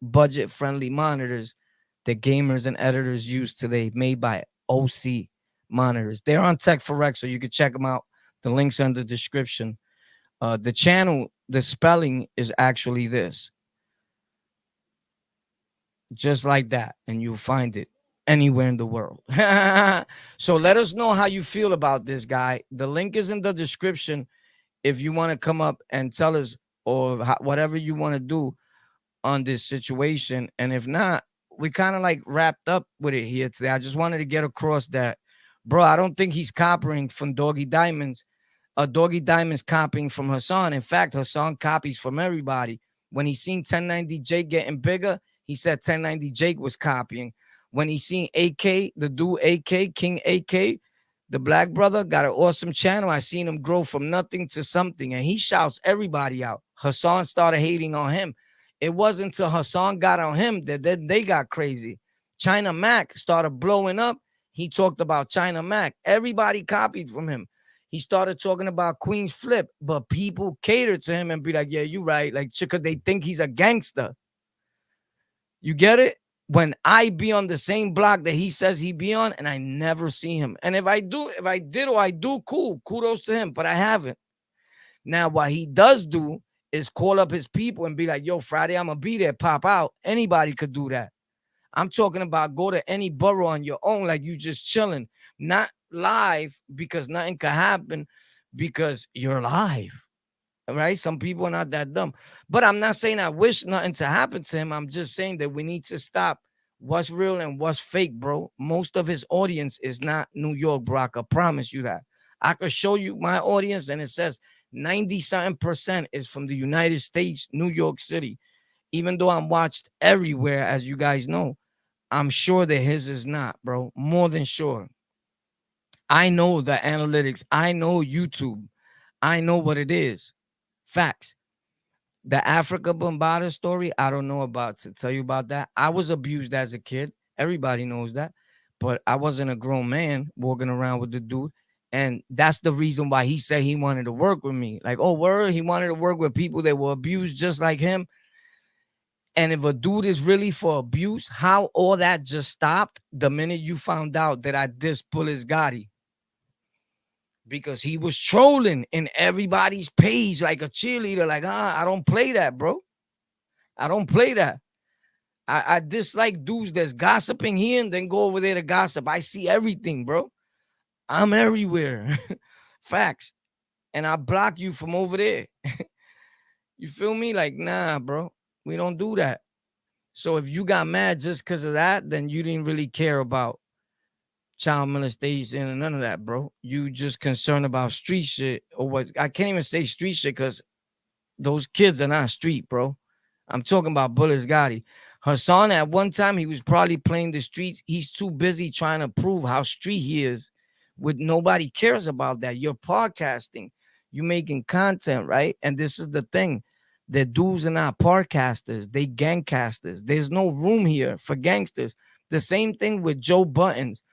budget friendly monitors that gamers and editors use today, made by OC monitors. They're on Tech for Rec, so you can check them out. The link's in the description. The channel, the spelling is actually this, just like that, and you'll find it anywhere in the world. So let us know how you feel about this guy. The link is in the description. If you want to come up and tell us, or whatever you want to do on this situation. And if not, we kind of like wrapped up with it here today. I just wanted to get across that, bro, I don't think he's copying from Doggie Diamonds. Doggie Diamonds copying from Hassan. In fact, Hassan copies from everybody. When he seen 1090 Jake getting bigger, he said 1090 Jake was copying. When he seen AK, the dude AK, King AK, The black brother got an awesome channel. I seen him grow from nothing to something, and he shouts everybody out. Hassan started hating on him. It wasn't until Hassan got on him that then they got crazy. China Mac started blowing up. He talked about China Mac. Everybody copied from him. He started talking about Queen's Flip, but people catered to him and be like, yeah, you right. Like, because they think he's a gangster. You get it? When I be on the same block that he says he be on, and I never see him. And if I did or I do, cool. Kudos to him, but I haven't. Now, what he does do is call up his people and be like, yo, Friday, I'm going to be there, pop out. Anybody could do that. I'm talking about go to any borough on your own, like you just chilling, not live because nothing could happen because you're live. Right? Some people are not that dumb. But I'm not saying I wish nothing to happen to him. I'm just saying that we need to stop what's real and what's fake, bro. Most of his audience is not New York, bro. I can promise you that. I could show you my audience and it says 90-something% is from the United States, New York City. Even though I'm watched everywhere, as you guys know, I'm sure that his is not, bro. More than sure. I know the analytics. I know YouTube. I know what it is. Facts. The Africa Bombada story, I don't know about to tell you about that. I was abused as a kid. Everybody knows that. But I wasn't a grown man walking around with the dude. And that's the reason why he said he wanted to work with me. Like, oh, word, he wanted to work with people that were abused just like him. And if a dude is really for abuse, how all that just stopped the minute you found out that I dissed Bullis Gotti. Because he was trolling in everybody's page like a cheerleader. Like, I don't play that, bro. I don't play that. I dislike dudes that's gossiping here and then go over there to gossip. I see everything, bro. I'm everywhere. Facts. And I block you from over there. You feel me? Like, nah, bro. We don't do that. So if you got mad just because of that, then you didn't really care about child molestation and none of that, bro. You just concerned about street shit or what? I can't even say street shit because those kids are not street, bro. I'm talking about Bullis Gotti. Hassan, at one time, he was probably playing the streets. He's too busy trying to prove how street he is. With nobody cares about that. You're podcasting. You're making content, right? And this is the thing. The dudes are not podcasters. They gangcasters. There's no room here for gangsters. The same thing with Joe Buttons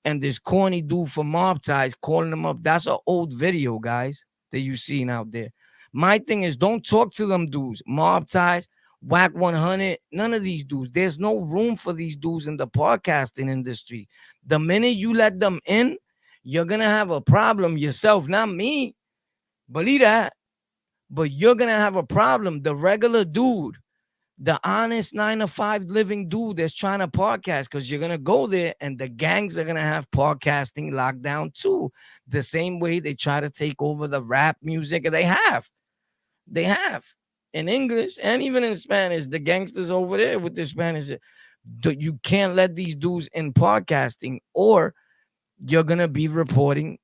and this corny dude for Mob Ties calling them up. That's an old video, guys, that you seen out there. My thing is, don't talk to them dudes. Mob Ties, Whack 100, none of these dudes. There's no room for these dudes in the podcasting industry. The minute you let them in, you're going to have a problem yourself. Not me. Believe that. But you're going to have a problem. The regular dude, the honest 9-to-5 living dude that's trying to podcast, because you're going to go there and the gangs are going to have podcasting locked down too. The same way they try to take over the rap music. They have. In English and even in Spanish, the gangsters over there with the Spanish. You can't let these dudes in podcasting or you're going to be reporting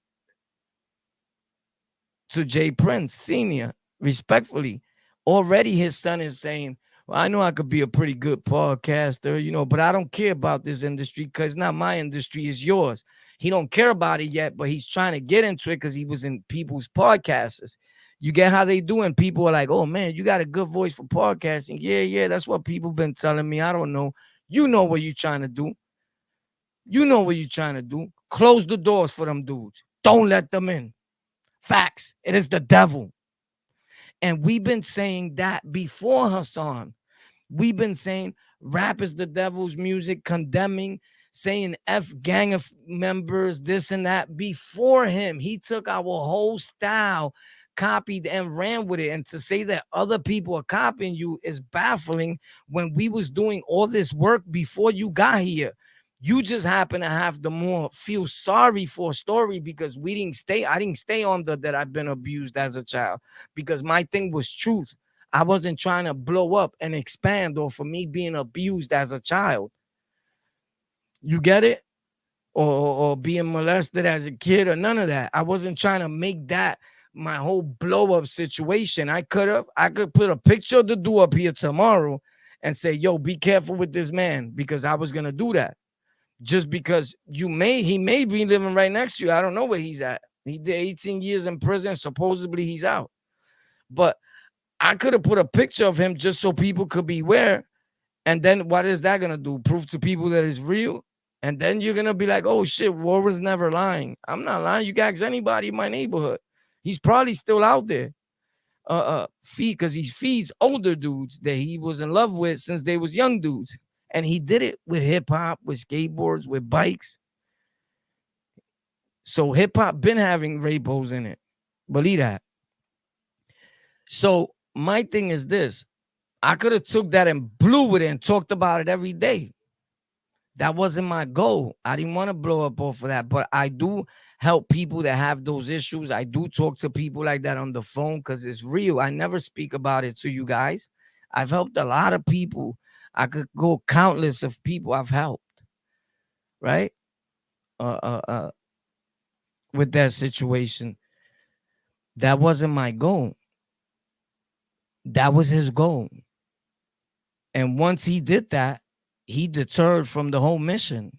to Jay Prince Sr. respectfully. Already his son is saying, well, I know I could be a pretty good podcaster, but I don't care about this industry because it's not my industry, it's yours. He don't care about it yet, but he's trying to get into it because he was in people's podcasts. You get how they do, and people are like, oh, man, you got a good voice for podcasting. Yeah, that's what people been telling me. I don't know. You know what you're trying to do. Close the doors for them dudes. Don't let them in. Facts. It is the devil. And we've been saying that before Hassan. We've been saying rap is the devil's music, condemning, saying F gang of members, this and that before him. He took our whole style, copied and ran with it. And to say that other people are copying you is baffling when we was doing all this work before you got here. You just happen to have the more feel sorry for story because I didn't stay on that I've been abused as a child because my thing was truth. I wasn't trying to blow up and expand or for me being abused as a child. You get it? Or being molested as a kid or none of that. I wasn't trying to make that my whole blow up situation. I could put a picture of the dude up here tomorrow and say, yo, be careful with this man because I was going to do that. just because he may be living right next to you. I don't know where he's at. He did 18 years in prison. Supposedly he's out. But I could have put a picture of him just so people could beware. And then what is that gonna do? Prove to people that it's real? And then you're gonna be like, oh shit, Warren's never lying. I'm not lying. You can ask anybody in my neighborhood. He's probably still out there. Because he feeds older dudes that he was in love with since they was young dudes. And he did it with hip hop, with skateboards, with bikes. So hip hop been having rapos in it. Believe that. So my thing is this. I could have took that and blew with it and talked about it every day. That wasn't my goal. I didn't want to blow up off of that, but I do help people that have those issues. I do talk to people like that on the phone because it's real. I never speak about it to you guys. I've helped a lot of people. I could go countless of people I've helped, right? Uh, uh, uh, with that situation. That wasn't my goal. That was his goal. And once he did that, he deterred from the whole mission.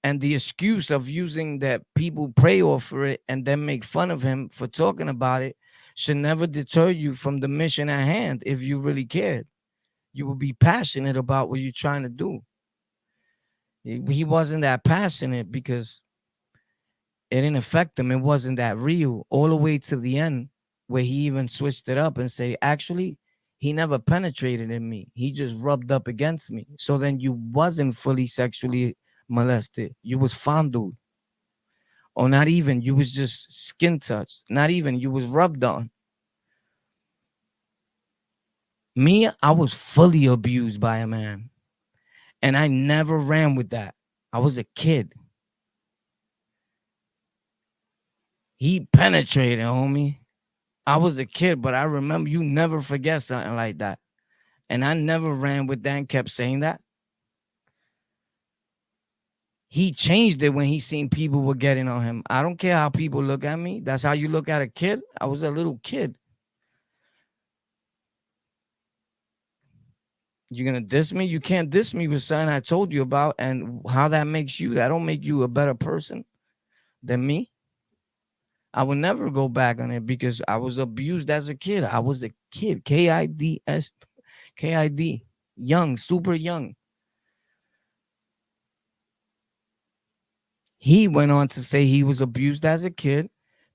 And the excuse of using that people pray over it and then make fun of him for talking about it should never deter you from the mission at hand. If you really cared, you would be passionate about what you're trying to do. He wasn't that passionate because it didn't affect him. It wasn't that real all the way to the end where he even switched it up and say, actually, he never penetrated in me. He just rubbed up against me. So then you wasn't fully sexually molested. You was fondled. Or not even. You was just skin touched. Not even. You was rubbed on. Me, I was fully abused by a man. And I never ran with that. I was a kid. He penetrated, homie. I was a kid, but I remember you never forget something like that. And I never ran with that and kept saying that. He changed it when he seen people were getting on him. I don't care how people look at me. That's how you look at a kid. I was a little kid. You're gonna diss me? You can't diss me with something I told you about and how that makes you. That don't make you a better person than me. I would never go back on it because I was abused as a kid. I was a kid. KIDS, KID, young, super young. He went on to say he was abused as a kid.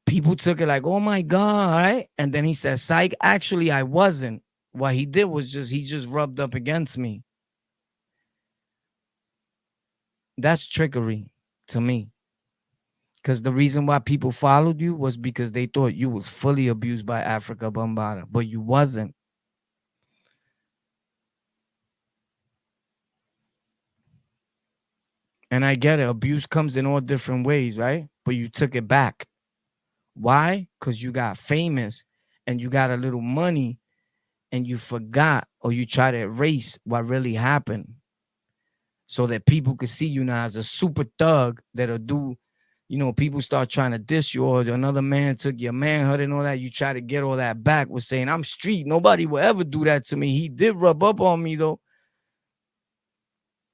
People took it like, oh my God, right? And then he said, psych, actually, I wasn't. What he did was he just rubbed up against me. That's trickery to me. Because the reason why people followed you was because they thought you was fully abused by Africa Bambaataa, but you wasn't. And I get it. Abuse comes in all different ways, right? But you took it back. Why? Because you got famous and you got a little money and you forgot or you try to erase what really happened so that people could see you now as a super thug that'll do, people start trying to diss you or another man took your manhood and all that. You try to get all that back with saying, I'm street. Nobody will ever do that to me. He did rub up on me though.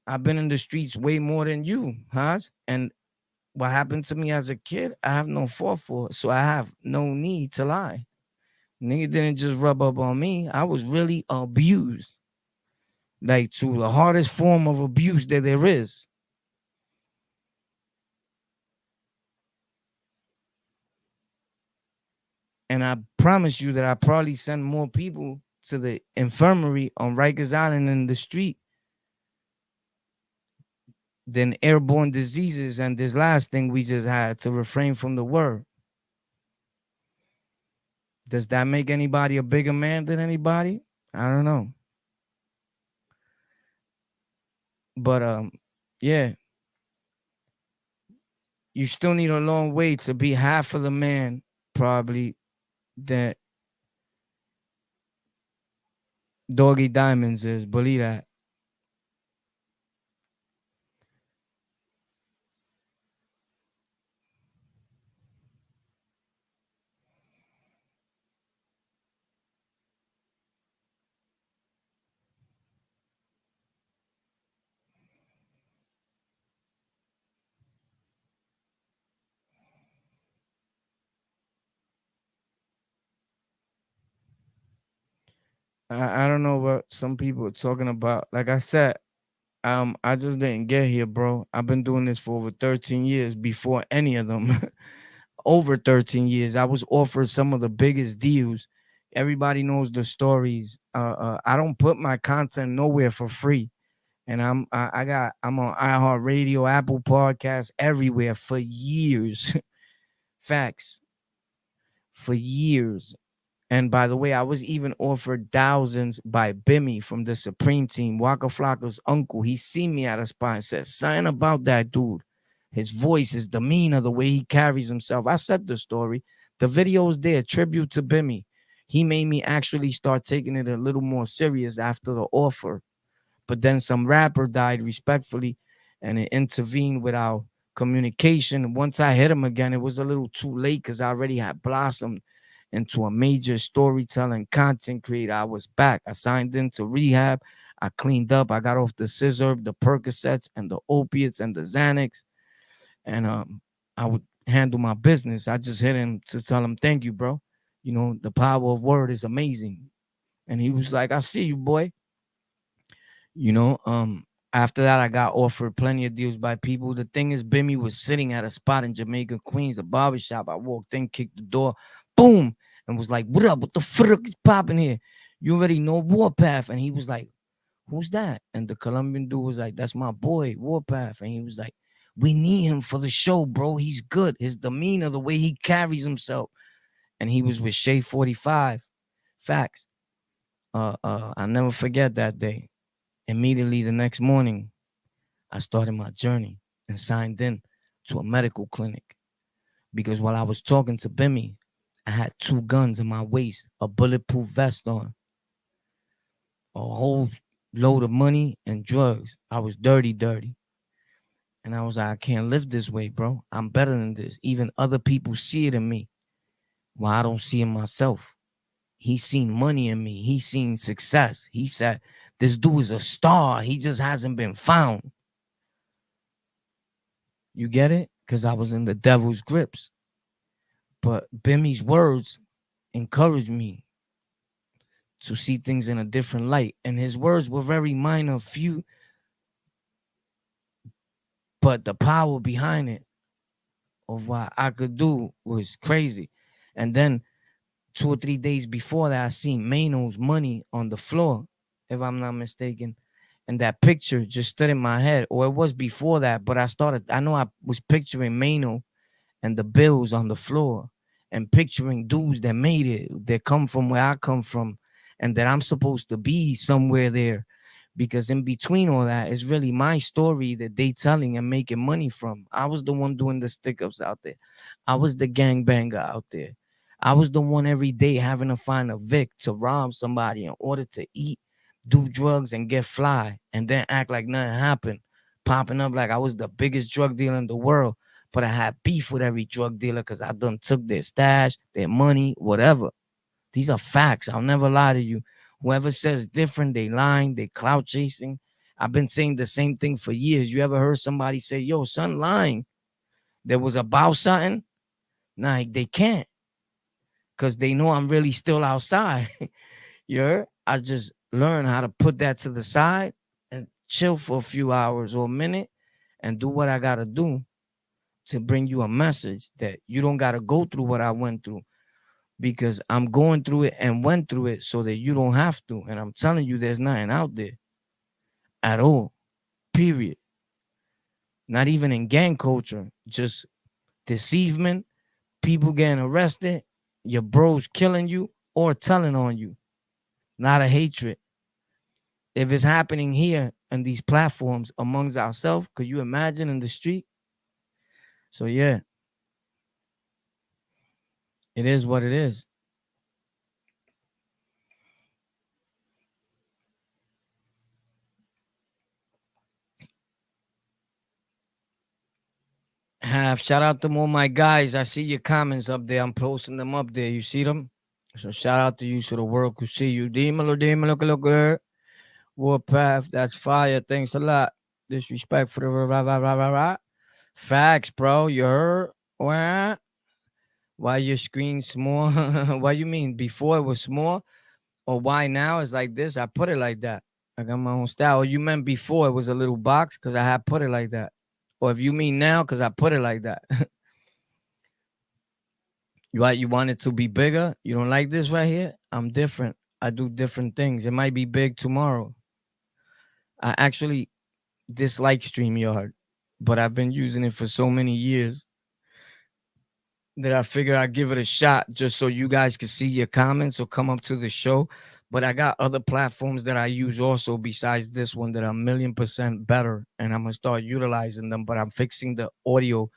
I've been in the streets way more than you, Hans. And what happened to me as a kid, I have no fault for it. So I have no need to lie. Nigga didn't just rub up on me. I was really abused. Like to the hardest form of abuse that there is. And I promise you that I probably send more people to the infirmary on Rikers Island in the street than airborne diseases and this last thing we just had to refrain from the word. Does that make anybody a bigger man than anybody? I don't know. But yeah, you still need a long way to be half of the man probably that Doggie Diamonds is. Believe that. I don't know what some people are talking about. Like I said, I just didn't get here, bro. I've been doing this for over 13 years before any of them. Over 13 years. I was offered some of the biggest deals. Everybody knows the stories. I don't put my content nowhere for free. And I'm on iHeartRadio, Apple Podcasts, everywhere for years. Facts. For years. And by the way, I was even offered thousands by Bimmy from the Supreme Team, Waka Flocka's uncle. He seen me at a spot and said, something about that dude. His voice, his demeanor, the way he carries himself. I said the story. The video is there, tribute to Bimmy. He made me actually start taking it a little more serious after the offer. But then some rapper died respectfully, and it intervened with our communication. Once I hit him again, it was a little too late because I already had blossomed into a major storytelling content creator. I was back. I signed into rehab. I cleaned up. I got off the scissor, the Percocets, and the opiates and the Xanax, and I would handle my business. I just hit him to tell him thank you, bro. You know, the power of word is amazing. And he was like, I see you, boy. You know, after that, I got offered plenty of deals by people. The thing is, Bimmy was sitting at a spot in Jamaica, Queens, a barbershop. I walked in, kicked the door, boom, and was like, what up? What the frick is popping here? You already know Warpath. And he was like, who's that? And the Colombian dude was like, that's my boy, Warpath. And he was like, we need him for the show, bro. He's good. His demeanor, the way he carries himself. And he was with Shay 45. Facts. I'll never forget that day. Immediately the next morning, I started my journey and signed in to a medical clinic because while I was talking to Bimmy, I had two guns in my waist, a bulletproof vest on, a whole load of money and drugs. I was dirty, dirty. And I was like, I can't live this way, bro. I'm better than this. Even other people see it in me while I don't see it myself. He seen money in me. He seen success. He said, this dude is a star. He just hasn't been found. You get it? Because I was in the devil's grips. But Bimmy's words encouraged me to see things in a different light. And his words were very minor, few, but the power behind it of what I could do was crazy. And then 2 or 3 days before that, I seen Mano's money on the floor, if I'm not mistaken. And that picture just stood in my head, or it was before that, but I know I was picturing Mano and the bills on the floor and picturing dudes that made it, that come from where I come from, and that I'm supposed to be somewhere there. Because in between all that is really my story that they telling and making money from. I was the one doing the stick-ups out there. I was the gangbanger out there. I was the one every day having to find a Vic to rob somebody in order to eat, do drugs, and get fly, and then act like nothing happened, popping up like I was the biggest drug dealer in the world. But I had beef with every drug dealer because I done took their stash, their money, whatever. These are facts. I'll never lie to you. Whoever says different, they lying, they clout chasing. I've been saying the same thing for years. You ever heard somebody say, yo, son lying? There was about something? Nah, they can't. Because they know I'm really still outside. You heard? I just learned how to put that to the side and chill for a few hours or a minute and do what I got to do to bring you a message that you don't got to go through what I went through, because I'm going through it and went through it so that you don't have to. And I'm telling you, there's nothing out there at all, period. Not even in gang culture, just deceivement, people getting arrested, your bros killing you or telling on you. Not a hatred. If it's happening here on these platforms amongst ourselves, could you imagine in the street? So yeah, it is what it is. Have shout out to all my guys. I see your comments up there. I'm posting them up there. You see them? So shout out to you so the world could see you. Dímelo, dímelo, que lo que. Warpath, that's fire. Thanks a lot. Disrespect for the rah, rah, rah, rah, rah. Facts, bro. You heard? Why your screen small? What you mean? Before it was small? Or why now is like this. I put it like that. I got my own style. Or you meant before it was a little box because I had put it like that. Or if you mean now because I put it like that. You want it to be bigger? You don't like this right here? I'm different. I do different things. It might be big tomorrow. I actually dislike StreamYard, but I've been using it for so many years that I figured I'd give it a shot just so you guys can see your comments or come up to the show. But I got other platforms that I use also besides this one that are 1,000,000% better, and I'm gonna start utilizing them. But I'm fixing the audio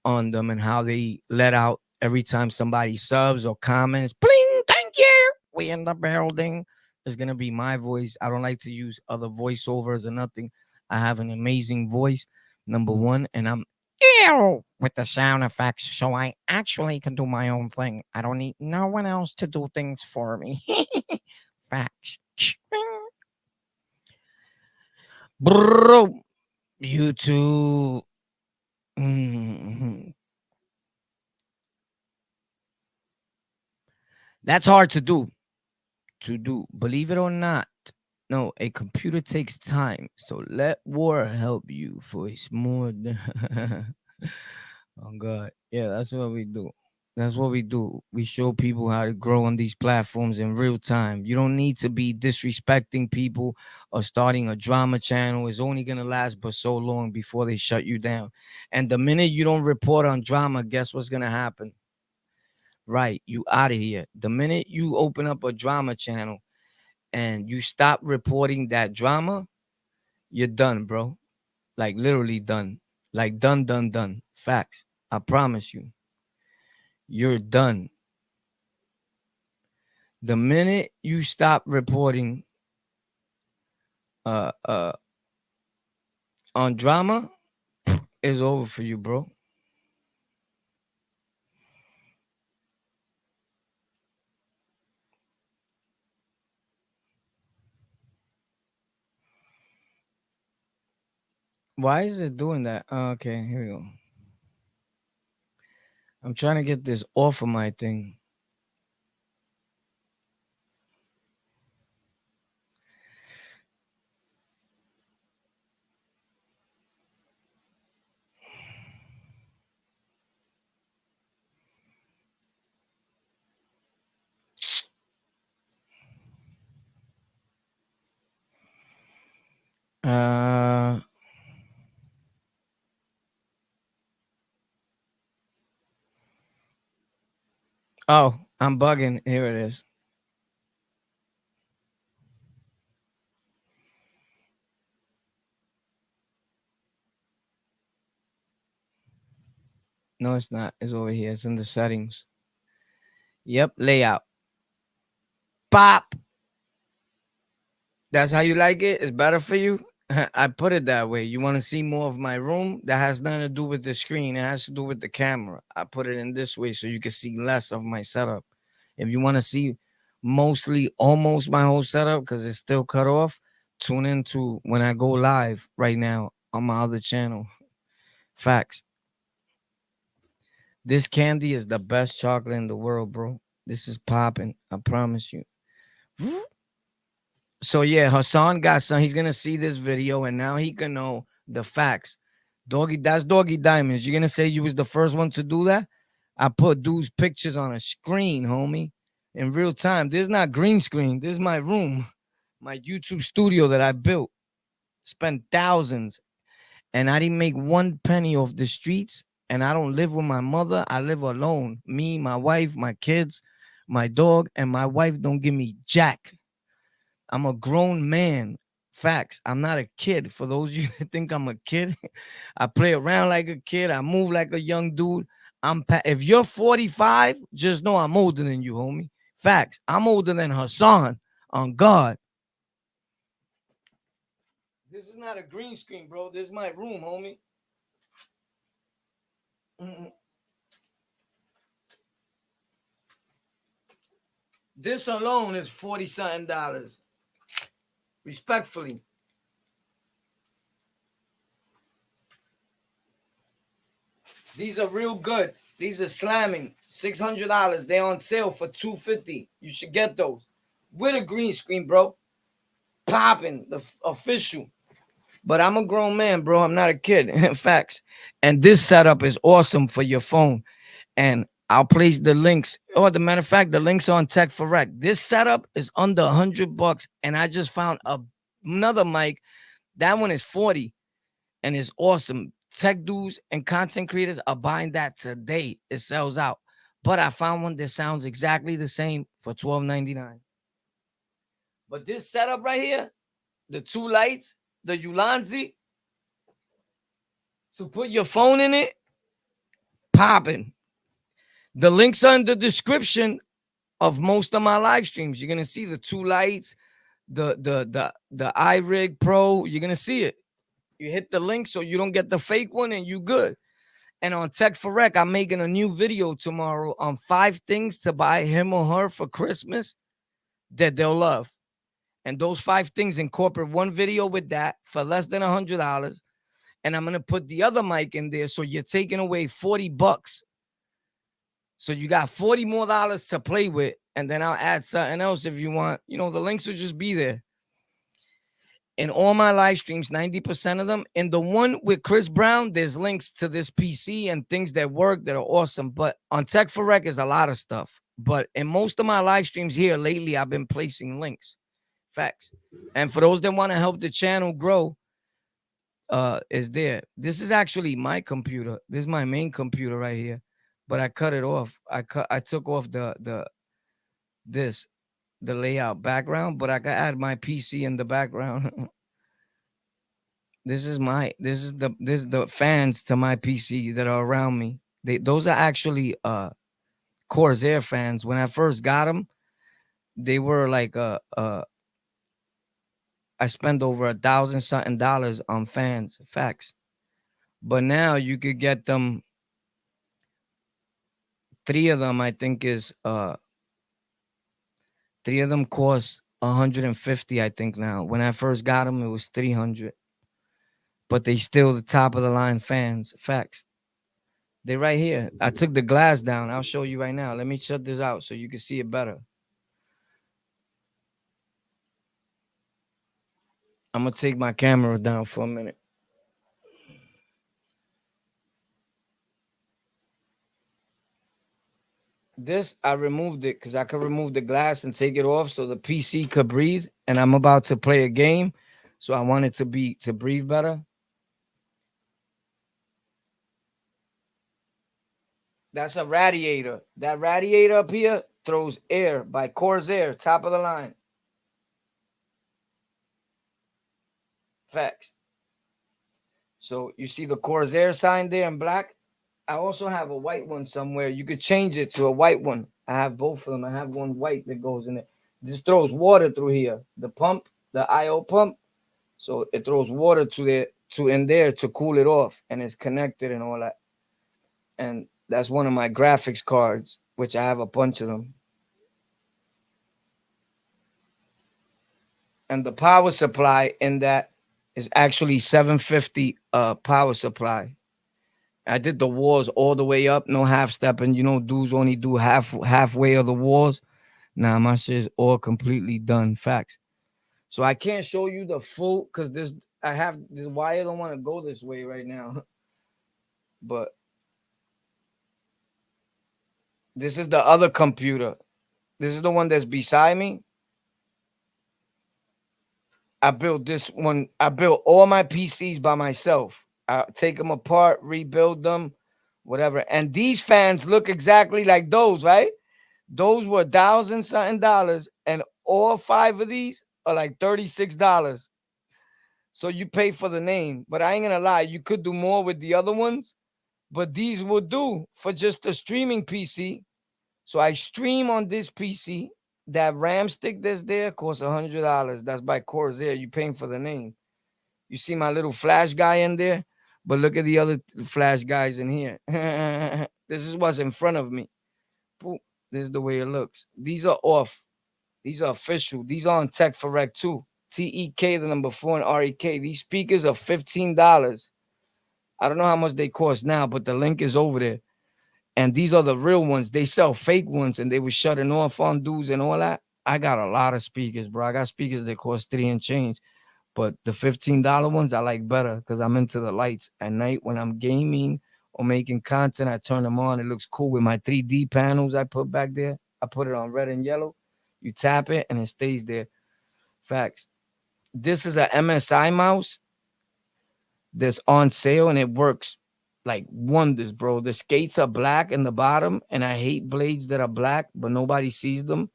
on them and how they let out every time somebody subs or comments. Bling, thank you. We in the building. It's gonna be my voice. I don't like to use other voiceovers or nothing. I have an amazing voice, number one, and I'm ew with the sound effects, so I actually can do my own thing. I don't need no one else to do things for me. Facts. Bro, YouTube. Mhm. That's hard to do. Believe it or not. No, a computer takes time. So let war help you for it's more than oh God. Yeah, that's what we do. That's what we do. We show people how to grow on these platforms in real time. You don't need to be disrespecting people or starting a drama channel. It's only gonna last but so long before they shut you down. And the minute you don't report on drama, guess what's gonna happen? Right, you out of here. The minute you open up a drama channel and you stop reporting that drama, you're done, bro. Like literally done. Like done, done, done. Facts. I promise you. You're done. The minute you stop reporting uh uh on drama, it's over for you, bro. Why is it doing that? Okay, here we go. I'm trying to get this off of my thing. Uh oh, I'm bugging. Here it is. No, it's not. It's over here. It's in the settings. Yep, layout. Pop. That's how you like it? It's better for you? I put it that way. You want to see more of my room? That has nothing to do with the screen. It has to do with the camera. I put it in this way so you can see less of my setup. If you want to see mostly almost my whole setup because it's still cut off, tune into when I go live right now on my other channel. Facts. This candy is the best chocolate in the world, bro. This is popping. I promise you. So yeah, Hassan got some. He's gonna see this video and now he can know the facts. Doggy, that's Doggie Diamonds. You're gonna say you was the first one to do that? I put dude's pictures on a screen, homie, in real time. This is not green screen. This is my room, my YouTube studio that I built. Spent thousands, and I didn't make one penny off the streets. And I don't live with my mother. I live alone. Me, my wife, my kids, my dog, and my wife don't give me jack. I'm a grown man. Facts. I'm not a kid. For those of you that think I'm a kid, I play around like a kid. I move like a young dude. If you're 45, just know I'm older than you, homie. Facts. I'm older than Hassan. On God. This is not a green screen, bro. This is my room, homie. Mm-mm. This alone is 40 something dollars. Respectfully. These are real good. These are slamming. $600. They're on sale for $250. You should get those. with a green screen, bro. Popping the official. But I'm a grown man, bro. I'm not a kid. Facts. And this setup is awesome for your phone. And I'll place the links. Or the matter of fact, the links on Tech for Rec. This setup is under $100, and I just found another mic. That one is 40, and it's awesome. Tech dudes and content creators are buying that today. It sells out. But I found one that sounds exactly the same for $12.99. But this setup right here, the two lights, the Ulanzi, to put your phone in it, popping. The links are in the description of most of my live streams. You're gonna see the two lights, the iRig Pro. You're gonna see it. You hit the link so you don't get the fake one, and you good. And on Tech for Rec, I'm making a new video tomorrow on 5 things to buy him or her for Christmas that they'll love. And those 5 things incorporate one video with that for less than $100. And I'm gonna put the other mic in there, so you're taking away $40. So you got $40 more to play with, and then I'll add something else if you want. You know, the links will just be there. In all my live streams, 90% of them, in the one with Chris Brown, there's links to this PC and things that work that are awesome. But on Tech for Rec is a lot of stuff. But in most of my live streams here lately, I've been placing links. Facts. And for those that want to help the channel grow, is there. This is actually my computer. This is my main computer right here. But I cut it off. I took off the layout background, but I can add my PC in the background. This is the fans to my PC that are around me. Those are actually Corsair fans. When I first got them, they were like I spent over $1,000 something on fans. Facts. But now you could get them. 3 of them, I think, is 3 of them cost 150, I think now. When I first got them, it was 300. But they still the top of the line fans. Facts. They right here. I took the glass down. I'll show you right now. Let me shut this out so you can see it better. I'm gonna take my camera down for a minute. This, I removed it because I could remove the glass and take it off so the PC could breathe. And I'm about to play a game, so I want it to breathe better. That's a radiator. That radiator up here throws air by Corsair, top of the line. Facts. So you see the Corsair sign there in black? I also have a white one somewhere. You could change it to a white one. I have both of them. I have one white that goes in it. This throws water through here. The pump, the IO pump. So it throws water in there to cool it off. And it's connected and all that. And that's one of my graphics cards, which I have a bunch of them. And the power supply in that is actually 750 power supply. I did the walls all the way up, no half stepping. You know, dudes only do halfway of the walls. Nah, my shit is all completely done. Facts. So I can't show you the full because this wire don't want to go this way right now. But this is the other computer. This is the one that's beside me. I built this one. I built all my PCs by myself. I take them apart, rebuild them, whatever. And these fans look exactly like those, right? Those were $1,000 something, and all 5 of these are like $36. So you pay for the name. But I ain't gonna lie, you could do more with the other ones, but these will do for just a streaming PC. So I stream on this PC. That RAM stick that's there costs $100. That's by Corsair. You paying for the name. You see my little flash guy in there? But look at the other flash guys in here. This is what's in front of me. This is the way it looks. These are off. These are official. These are on Tech for Rec too. TEK, the number 4, and REK. These speakers are $15. I don't know how much they cost now, but the link is over there. And these are the real ones. They sell fake ones, and they were shutting off on dudes and all that. I got a lot of speakers, bro. I got speakers that cost 3 and change. But the $15 ones I like better because I'm into the lights at night when I'm gaming or making content. I turn them on. It looks cool with my 3D panels I put back there. I put it on red and yellow. You tap it and it stays there. Facts. This is a MSI mouse that's on sale and it works like wonders, bro. The skates are black in the bottom, and I hate blades that are black, but nobody sees them.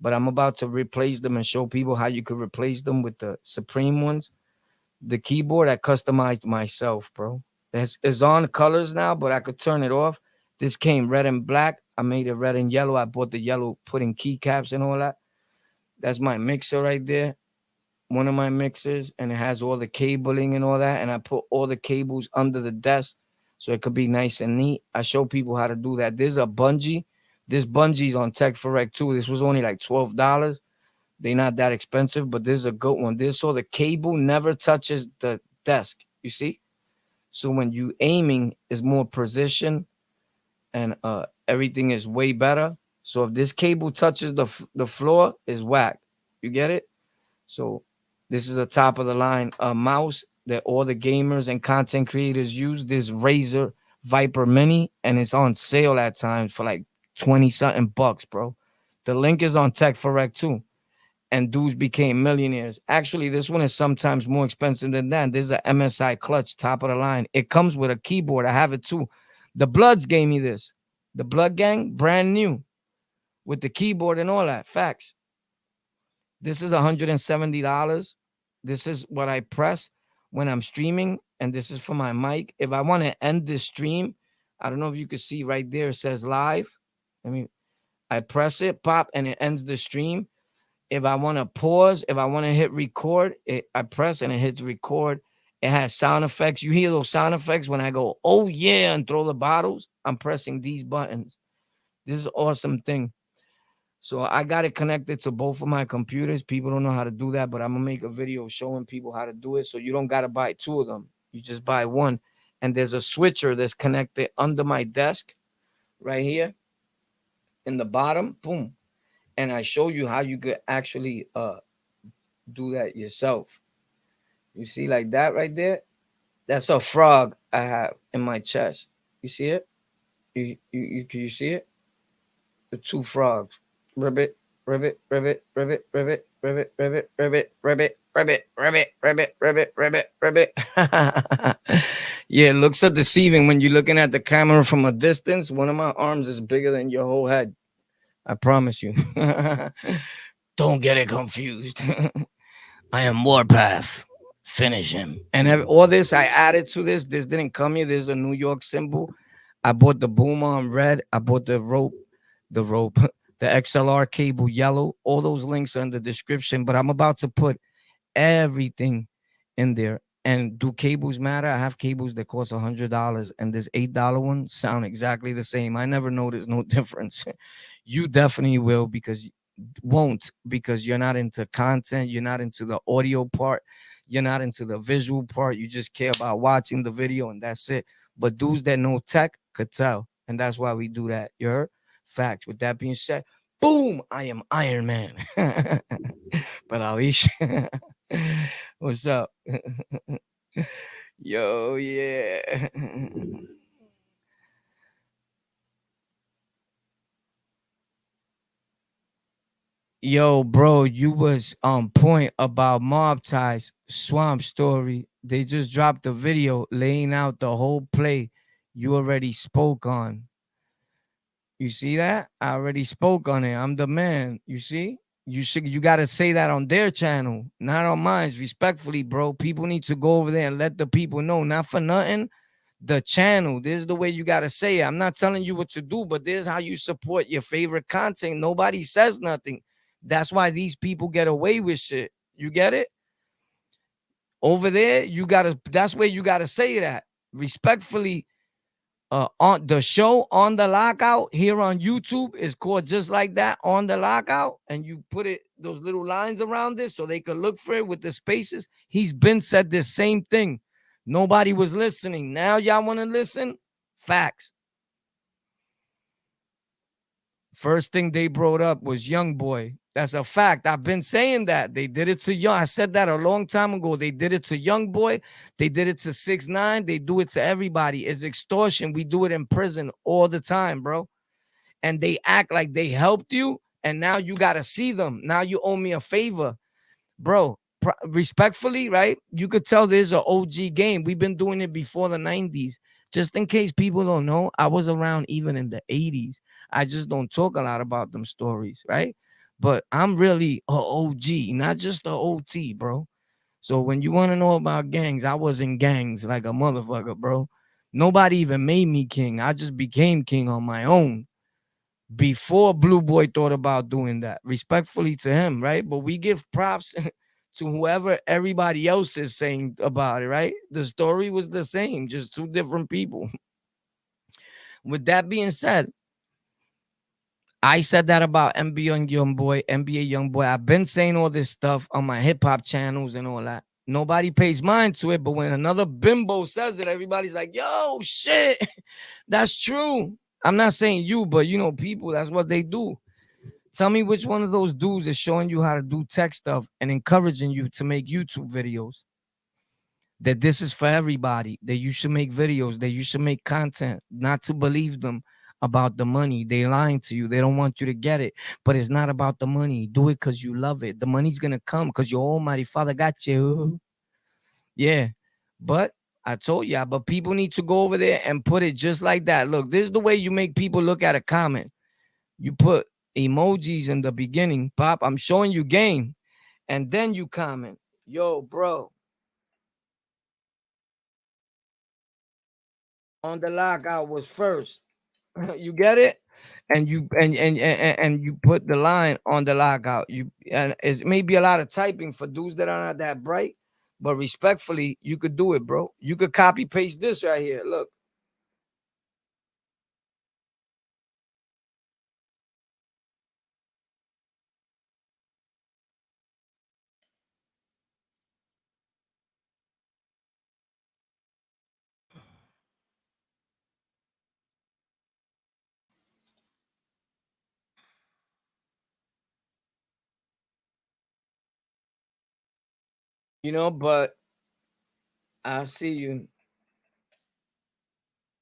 But I'm about to replace them and show people how you could replace them with the Supreme ones. The keyboard I customized myself, bro. It's on colors now, but I could turn it off. This came red and black. I made it red and yellow. I bought the yellow, putting keycaps and all that. That's my mixer right there. One of my mixers, and it has all the cabling and all that. And I put all the cables under the desk so it could be nice and neat. I show people how to do that. There's a bungee. This bungee's on Tech for Rec too. This was only like $12. They're not that expensive, but this is a good one. This so the cable never touches the desk. You see? So when you aiming is more precision and everything is way better. So if this cable touches the floor, is whack. You get it? So this is a top of the line mouse that all the gamers and content creators use. This Razer Viper Mini, and it's on sale at times for like 20 something bucks, bro. The link is on Tech for Rec too. And dudes became millionaires. Actually, this one is sometimes more expensive than that. There's a MSI clutch, top of the line. It comes with a keyboard. I have it too. The Bloods gave me this. The Blood Gang, brand new, with the keyboard and all that. Facts. This is $170. This is what I press when I'm streaming, and this is for my mic. If I want to end this stream, I don't know if you can see right there. It says live. I press it, pop, and it ends the stream. If I want to pause, if I want to hit record, I press and it hits record. It has sound effects. You hear those sound effects when I go, oh yeah, and throw the bottles. I'm pressing these buttons. This is an awesome thing. So I got it connected to both of my computers. People don't know how to do that, but I'm going to make a video showing people how to do it. So you don't got to buy two of them. You just buy one. And there's a switcher that's connected under my desk right here in the bottom. Boom. And I show you how you could actually do that yourself. You see like that right there? That's a frog I have in my chest. You see it? Can you see it? The two frogs. Ribbit, ribbit, ribbit, ribbit, ribbit, ribbit, ribbit, ribbit, ribbit, ribbit, ribbit, ribbit, ribbit, ribbit, ribbit. Yeah, it looks so deceiving when you're looking at the camera from a distance. One of my arms is bigger than your whole head. I promise you. Don't get it confused. I am Warpath. Finish him. And all this, I added to this. This didn't come here. There's a New York symbol. I bought the boom on red. I bought the rope, the XLR cable yellow. All those links are in the description. But I'm about to put everything in there. And do cables matter? I have cables that cost $100, and this $8 one sound exactly the same. I never noticed no difference. You definitely will because you're not into content, you're not into the audio part, you're not into the visual part. You just care about watching the video, and that's it. But dudes that know tech could tell, and that's why we do that. You heard? Facts. With that being said, boom! I am Iron Man. But Alish, what's up? Yo, yeah. Yo, bro, you was on point about Mob Ties Swamp Story. They just dropped a video laying out the whole play you already spoke on. You see that? I already spoke on it. I'm the man. You see? You gotta say that on their channel, not on mine. Respectfully, bro. People need to go over there and let the people know, not for nothing. The channel, this is the way you gotta say it. I'm not telling you what to do, but this is how you support your favorite content. Nobody says nothing. That's why these people get away with shit. You get it? Over there, that's where you gotta say that. Respectfully, on the show On the Lockout here on YouTube is called just like that, On the Lockout, and you put it those little lines around this so they could look for it with the spaces. He's been said the same thing. Nobody was listening. Now y'all want to listen? Facts. First thing they brought up was Young Boy. That's a fact. I've been saying that. They did it to Young. I said that a long time ago. They did it to Young Boy. They did it to 6ix9ine. They do it to everybody. It's extortion. We do it in prison all the time, bro. And they act like they helped you, and now you got to see them. Now you owe me a favor. Bro, respectfully, right? You could tell there's an OG game. We've been doing it before the 90s. Just in case people don't know, I was around even in the 80s. I just don't talk a lot about them stories, right? But I'm really a OG, not just a OT, bro. So when you want to know about gangs, I was in gangs like a motherfucker, bro. Nobody even made me king. I just became king on my own before Blue Boy thought about doing that. Respectfully to him, right? But we give props to whoever everybody else is saying about it, right? The story was the same, just two different people. With that being said, I said that about NBA Young Boy. I've been saying all this stuff on my hip hop channels and all that. Nobody pays mind to it, but when another bimbo says it, everybody's like, yo, shit, that's true. I'm not saying you, but you know, people, that's what they do. Tell me which one of those dudes is showing you how to do tech stuff and encouraging you to make YouTube videos. That this is for everybody, that you should make videos, that you should make content, not to believe them about the money. They lying to you. They don't want you to get it. But it's not about the money. Do it because you love it. The money's gonna come because your almighty father got you. Yeah. But I told you, but people need to go over there and put it just like that. Look, this is the way you make people look at a comment. You put emojis in the beginning, Pop. I'm showing you game. And then you comment, yo, bro, on the lockout was first. You get it? And you put the line on the lockout. You and it's maybe a lot of typing for dudes that are not that bright, but respectfully, you could do it, bro. You could copy paste this right here. Look. But I see you.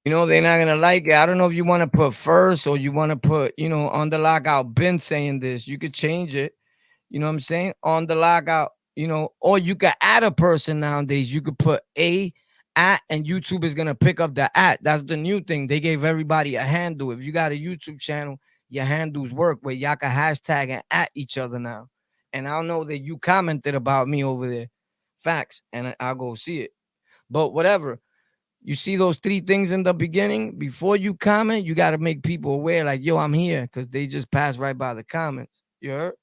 They're not gonna like it. I don't know if you want to put first or you want to put, on the lockout. Been saying this. You could change it. You know what I'm saying? On the lockout, or you could add a person nowadays. You could put a at, and YouTube is gonna pick up the at. That's the new thing. They gave everybody a handle. If you got a YouTube channel, your handles work where y'all can hashtag and at each other now. And I'll know that you commented about me over there. Facts. And I'll go see it. But whatever. You see those three things in the beginning? Before you comment, you got to make people aware, like, yo, I'm here, because they just pass right by the comments. You heard?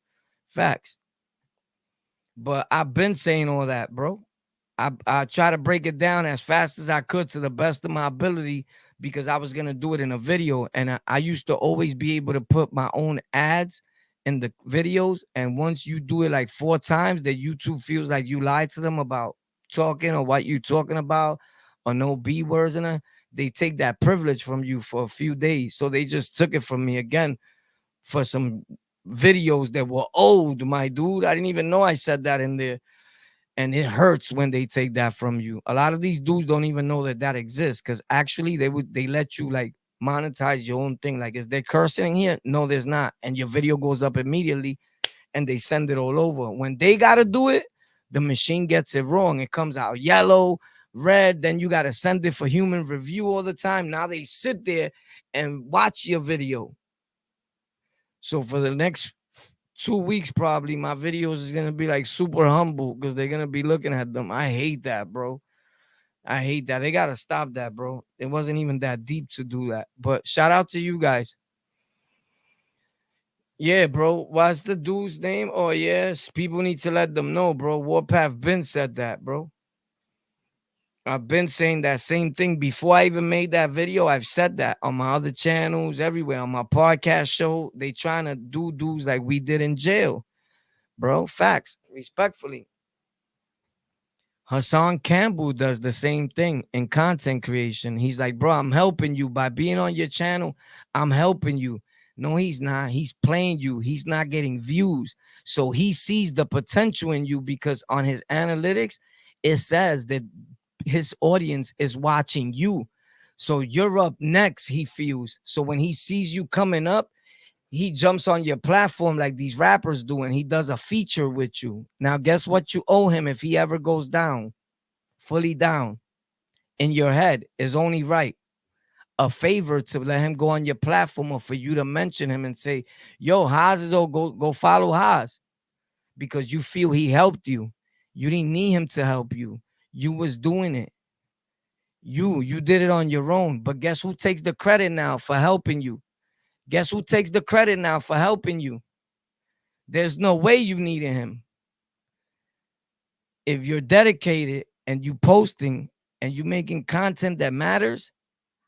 Facts. But I've been saying all that, bro. I try to break it down as fast as I could to the best of my ability because I was gonna do it in a video, and I used to always be able to put my own ads in the videos. And once you do it like 4 times, that YouTube feels like you lied to them about talking or what you talking about, or no B words in it, they take that privilege from you for a few days. So they just took it from me again for some videos that were old, my dude. I didn't even know I said that in there. And it hurts when they take that from you. A lot of these dudes don't even know that that exists, because actually they let you like monetize your own thing. Like, is there cursing here? No, there's not. And your video goes up immediately and they send it all over. When they got to do it, the machine gets it wrong. It comes out yellow, red. Then you got to send it for human review all the time. Now they sit there and watch your video. So for the next 2 weeks, probably my videos is gonna be like super humble because they're gonna be looking at them. I hate that, bro. I hate that. They gotta stop that, bro. It wasn't even that deep to do that. But shout out to you guys. Yeah, bro. What's the dude's name? Oh, yes. People need to let them know, bro. Warpath Ben said that, bro. I've been saying that same thing before I even made that video. I've said that on my other channels, everywhere, on my podcast show. They trying to do dudes like we did in jail, bro. Facts, respectfully. Hassan Campbell does the same thing in content creation. He's like, bro, I'm helping you by being on your channel. I'm helping you. No, he's not. He's playing you. He's not getting views. So he sees the potential in you because on his analytics, it says that his audience is watching you. So you're up next, he feels. So when he sees you coming up, he jumps on your platform like these rappers do, and he does a feature with you. Now, guess what you owe him if he ever goes down, fully down in your head is only right. A favor to let him go on your platform or for you to mention him and say, yo, Haas is all go follow Haas because you feel he helped you. You didn't need him to help you. You was doing it. You did it on your own. But guess who takes the credit now for helping you? Guess who takes the credit now for helping you? There's no way you needed him. If you're dedicated and you posting and you making content that matters,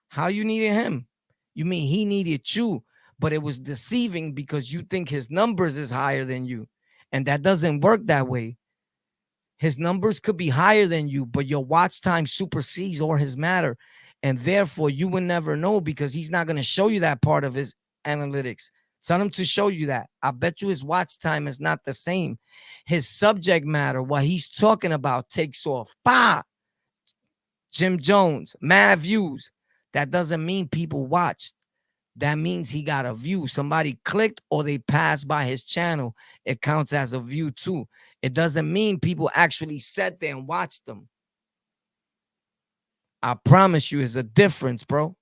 how you needed him? You mean he needed you, but it was deceiving because you think his numbers is higher than you. And that doesn't work that way. His numbers could be higher than you, but your watch time supersedes or his matter. And therefore, you will never know because he's not going to show you that part of his analytics. Tell him to show you that. I bet you his watch time is not the same. His subject matter, what he's talking about, takes off. Bah! Jim Jones, mad views. That doesn't mean people watched. That means he got a view. Somebody clicked or they passed by his channel. It counts as a view too. It doesn't mean people actually sat there and watched them. I promise you, it's a difference, bro.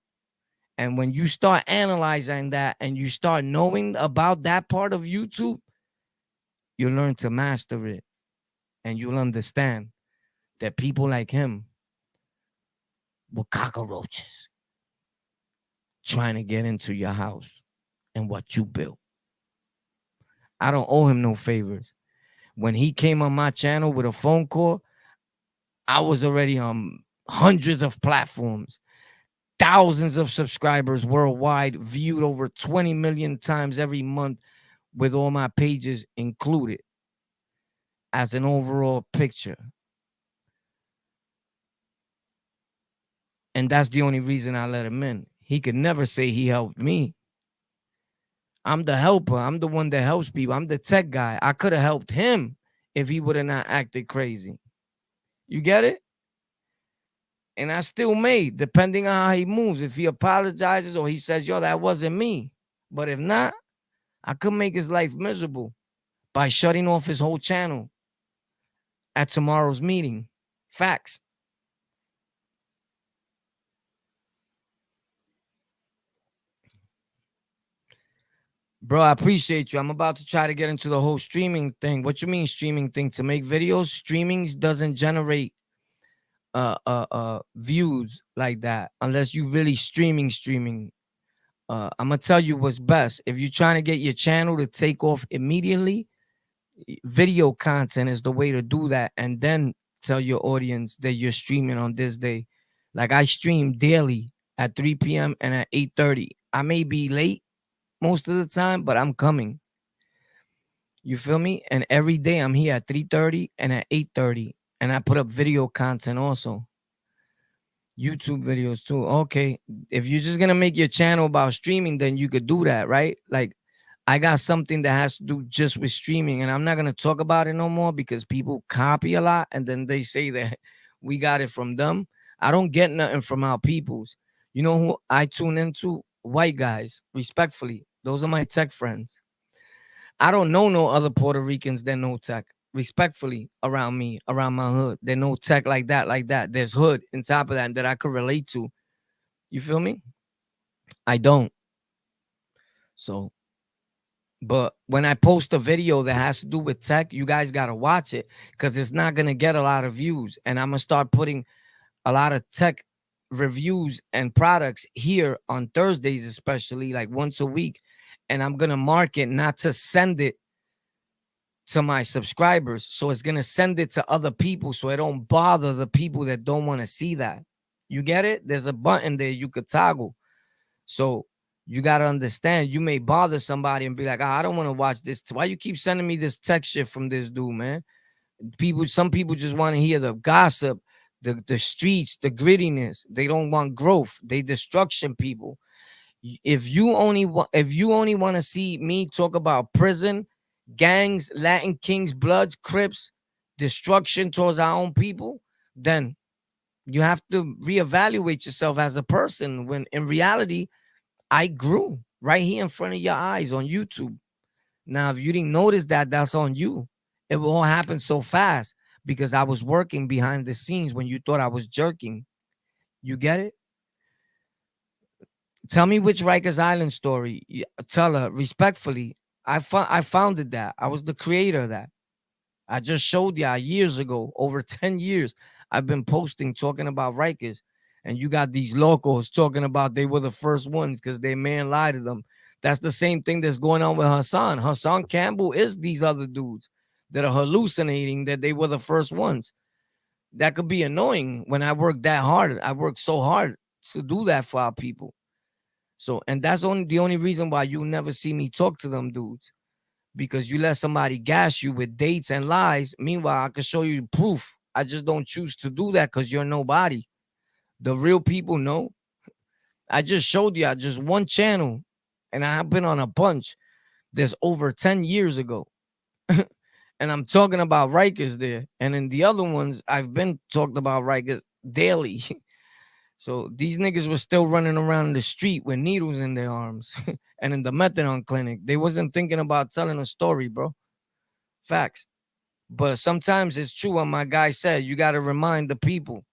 And when you start analyzing that and you start knowing about that part of YouTube, you learn to master it. And you'll understand that people like him were cockroaches trying to get into your house and what you built. I don't owe him no favors. When he came on my channel with a phone call, I was already on hundreds of platforms, thousands of subscribers worldwide, viewed over 20 million times every month with all my pages included as an overall picture. And that's the only reason I let him in. He could never say he helped me. I'm the helper. I'm the one that helps people. I'm the tech guy. I could have helped him if he would have not acted crazy. You get it? And I still may, depending on how he moves. If he apologizes or he says, yo, that wasn't me. But if not, I could make his life miserable by shutting off his whole channel at tomorrow's meeting. Facts. Bro, I appreciate you. I'm about to try to get into the whole streaming thing. What you mean streaming thing? To make videos, streamings doesn't generate views like that unless you really streaming. I'm gonna tell you what's best. If you're trying to get your channel to take off immediately, video content is the way to do that. And then tell your audience that you're streaming on this day. Like I stream daily at 3 p.m. and at 8:30. I may be late most of the time, but I'm coming. You feel me? And every day I'm here at 3:30 and at 8:30. And I put up video content also. YouTube videos too. Okay. If you're just gonna make your channel about streaming, then you could do that, right? Like I got something that has to do just with streaming, and I'm not gonna talk about it no more because people copy a lot and then they say that we got it from them. I don't get nothing from our peoples. You know who I tune into? White guys, respectfully. Those are my tech friends. I don't know no other Puerto Ricans that know tech. Respectfully, around me, around my hood. They know tech like that, like that. There's hood on top of that I could relate to. You feel me? I don't. So, but when I post a video that has to do with tech, you guys got to watch it because it's not going to get a lot of views. And I'm going to start putting a lot of tech reviews and products here on Thursdays, especially like once a week. And I'm going to mark it not to send it to my subscribers. So it's going to send it to other people so I don't bother the people that don't want to see that. You get it? There's a button there you could toggle. So you got to understand, you may bother somebody and be like, I don't want to watch this. Why you keep sending me this tech shit from this dude, man? Some people just want to hear the gossip, the streets, the grittiness. They don't want growth. They destruction people. If you only want to see me talk about prison, gangs, Latin Kings, Bloods, Crips, destruction towards our own people, then you have to reevaluate yourself as a person. When in reality, I grew right here in front of your eyes on YouTube. Now, if you didn't notice that, that's on you. It will all happen so fast because I was working behind the scenes when you thought I was jerking. You get it? Tell me which Rikers Island story. Tell her respectfully. I founded that. I was the creator of that. I just showed y'all years ago, over 10 years. I've been posting talking about Rikers. And you got these locals talking about they were the first ones because their man lied to them. That's the same thing that's going on with Hassan. Hassan Campbell is these other dudes that are hallucinating that they were the first ones. That could be annoying when I work that hard. I work so hard to do that for our people. So, and that's only the only reason why you never see me talk to them dudes, because you let somebody gas you with dates and lies. Meanwhile, I can show you proof. I just don't choose to do that because you're nobody. The real people know. I just showed you. I just one channel, and I have been on a bunch. There's over 10 years ago. And I'm talking about Rikers there. And in the other ones, I've been talking about Rikers daily. So these niggas were still running around in the street with needles in their arms and in the methadone clinic. They wasn't thinking about telling a story, bro. Facts. But sometimes it's true what my guy said. You got to remind the people.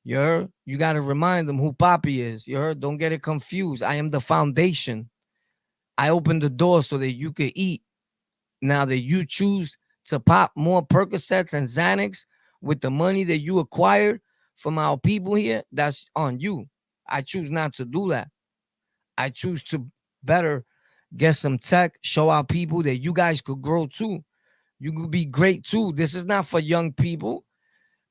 You heard? You got to remind them who Poppy is. You heard? Don't get it confused. I am the foundation. I opened the door so that you could eat. Now that you choose to pop more Percocets and Xanax with the money that you acquired from our people here, that's on you. I choose not to do that. I choose to better get some tech, show our people that you guys could grow too. You could be great too. This is not for young people.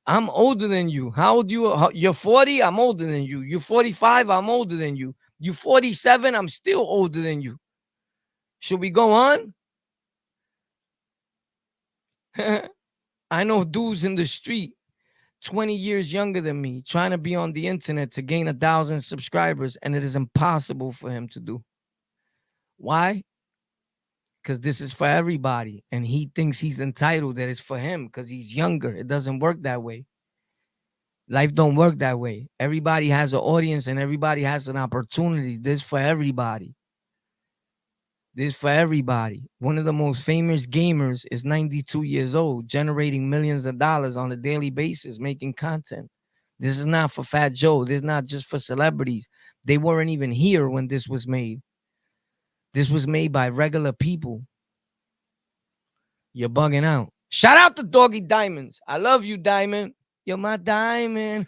I'm older than you. How old you? You're 40. I'm older than you. You're 45. I'm older than you. You're 47. I'm still older than you. Should we go on? I know dudes in the street 20 years younger than me trying to be on the internet to gain 1,000 subscribers, and it is impossible for him to do. Why? Because this is for everybody, and he thinks he's entitled that it's for him because he's younger. It doesn't work that way. Life don't work that way. Everybody has an audience and everybody has an opportunity. This for everybody. This for everybody. One of the most famous gamers is 92 years old, generating millions of dollars on a daily basis, making content. This is not for Fat Joe. This is not just for celebrities. They weren't even here when this was made. This was made by regular people. You're bugging out. Shout out to Doggie Diamonds. I love you, Diamond. You're my diamond.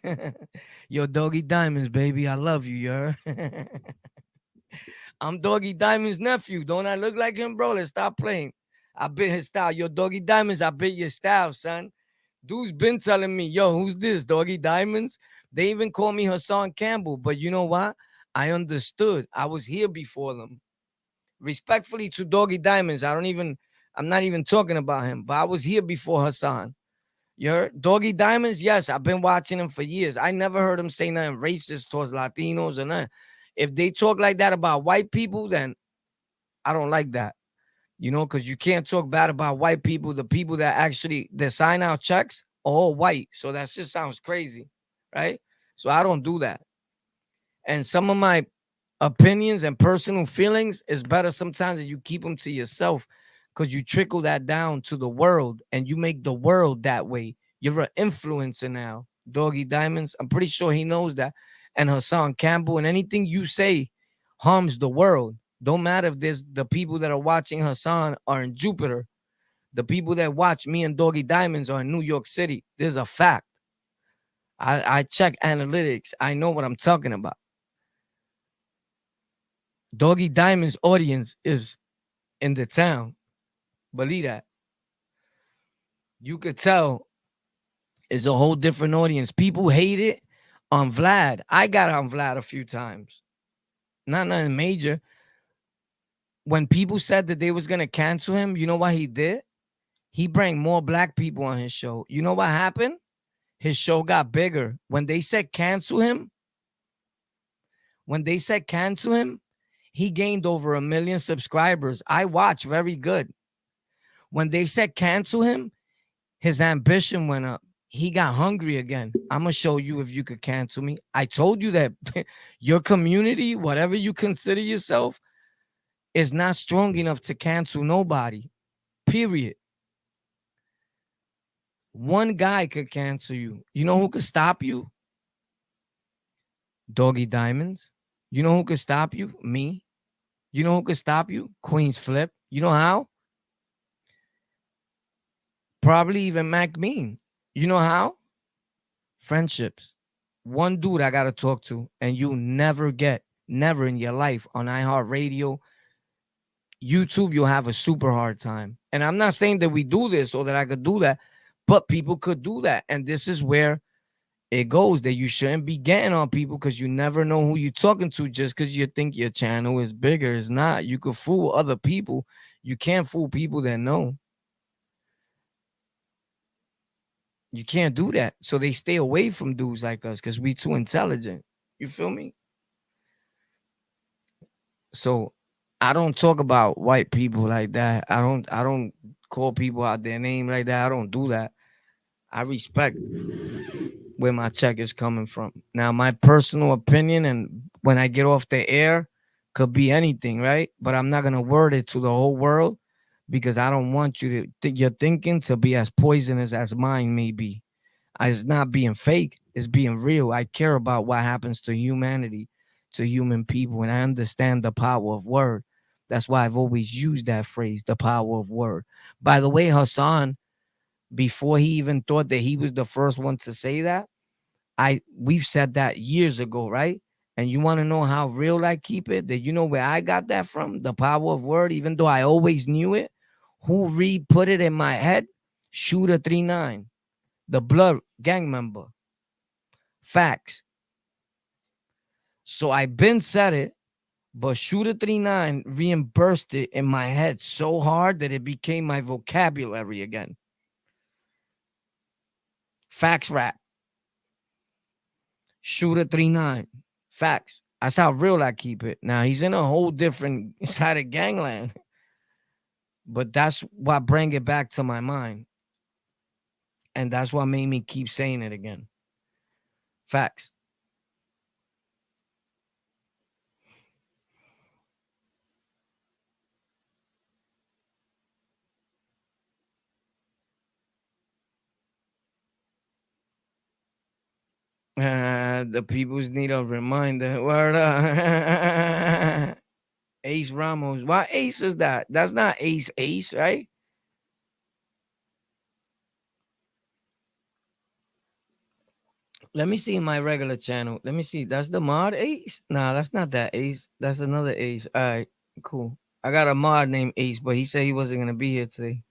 Yo, Doggie Diamonds, baby. I love you, you're. I'm Doggie Diamond's nephew. Don't I look like him, bro? Let's stop playing. I bit his style. Yo, Doggie Diamonds, I bit your style, son. Dude's been telling me, yo, who's this? Doggie Diamonds? They even call me Hassan Campbell. But you know what? I understood. I was here before them. Respectfully to Doggie Diamonds, I'm not even talking about him, but I was here before Hassan. You heard? Doggie Diamonds, yes, I've been watching him for years. I never heard him say nothing racist towards Latinos or nothing. If they talk like that about white people, then I don't like that. You know, because you can't talk bad about white people. The people that sign out checks are all white. So that just sounds crazy, right? So I don't do that. And some of my opinions and personal feelings is better sometimes that you keep them to yourself, because you trickle that down to the world and you make the world that way. You're an influencer now, Doggie Diamonds. I'm pretty sure he knows that. And Hassan Campbell, and anything you say harms the world. Don't matter if there's the people that are watching Hassan are in Jupiter. The people that watch me and Doggie Diamonds are in New York City. There's a fact. I check analytics. I know what I'm talking about. Doggie Diamond's audience is in the town. Believe that. You could tell it's a whole different audience. People hate it on Vlad. I got on Vlad a few times. Not nothing major. When people said that they was going to cancel him, you know what he did? He bring more black people on his show. You know what happened? His show got bigger. When they said cancel him, He gained over 1 million subscribers. I watch very good. When they said cancel him, his ambition went up. He got hungry again. I'm going to show you if you could cancel me. I told you that your community, whatever you consider yourself, is not strong enough to cancel nobody. Period. One guy could cancel you. You know who could stop you? Doggie Diamonds. You know who could stop you? Me. You know who could stop you? Queen's Flip. You know how? Probably even Mac Mean. You know how? Friendships. One dude I gotta talk to, and you never in your life on iHeartRadio, YouTube, you'll have a super hard time. And I'm not saying that we do this or that I could do that, but people could do that. And this is where it goes, that you shouldn't be getting on people because you never know who you're talking to just because you think your channel is bigger. It's not. You could fool other people. You can't fool people that know. You can't do that. So they stay away from dudes like us because we too intelligent. You feel me? So I don't talk about white people like that. I don't call people out their name like that. I don't do that. I respect where my check is coming from. Now, my personal opinion and when I get off the air could be anything, right? But I'm not gonna word it to the whole world because I don't want you to think your thinking to be as poisonous as mine may be. It's not being fake, it's being real. I care about what happens to humanity, to human people, and I understand the power of word. That's why I've always used that phrase, the power of word. By the way, Hassan, before he even thought that he was the first one to say that, we've said that years ago, right? And you want to know how real I keep it? That you know where I got that from? The power of word, even though I always knew it. Who re-put it in my head? Shooter 39, the Blood gang member. Facts. So I been said it, but Shooter 39 reimbursed it in my head so hard that it became my vocabulary again. Facts rap. Shooter 39. Facts. That's how real I keep it. Now he's in a whole different side of gangland. But that's what bring it back to my mind. And that's what made me keep saying it again. Facts. The peoples need a reminder. Word up. Ace Ramos. Why Ace is that? That's not Ace, right? Let me see my regular channel. Let me see. That's the mod Ace? Nah, that's not that Ace. That's another Ace. All right, cool. I got a mod named Ace, but he said he wasn't gonna be here today.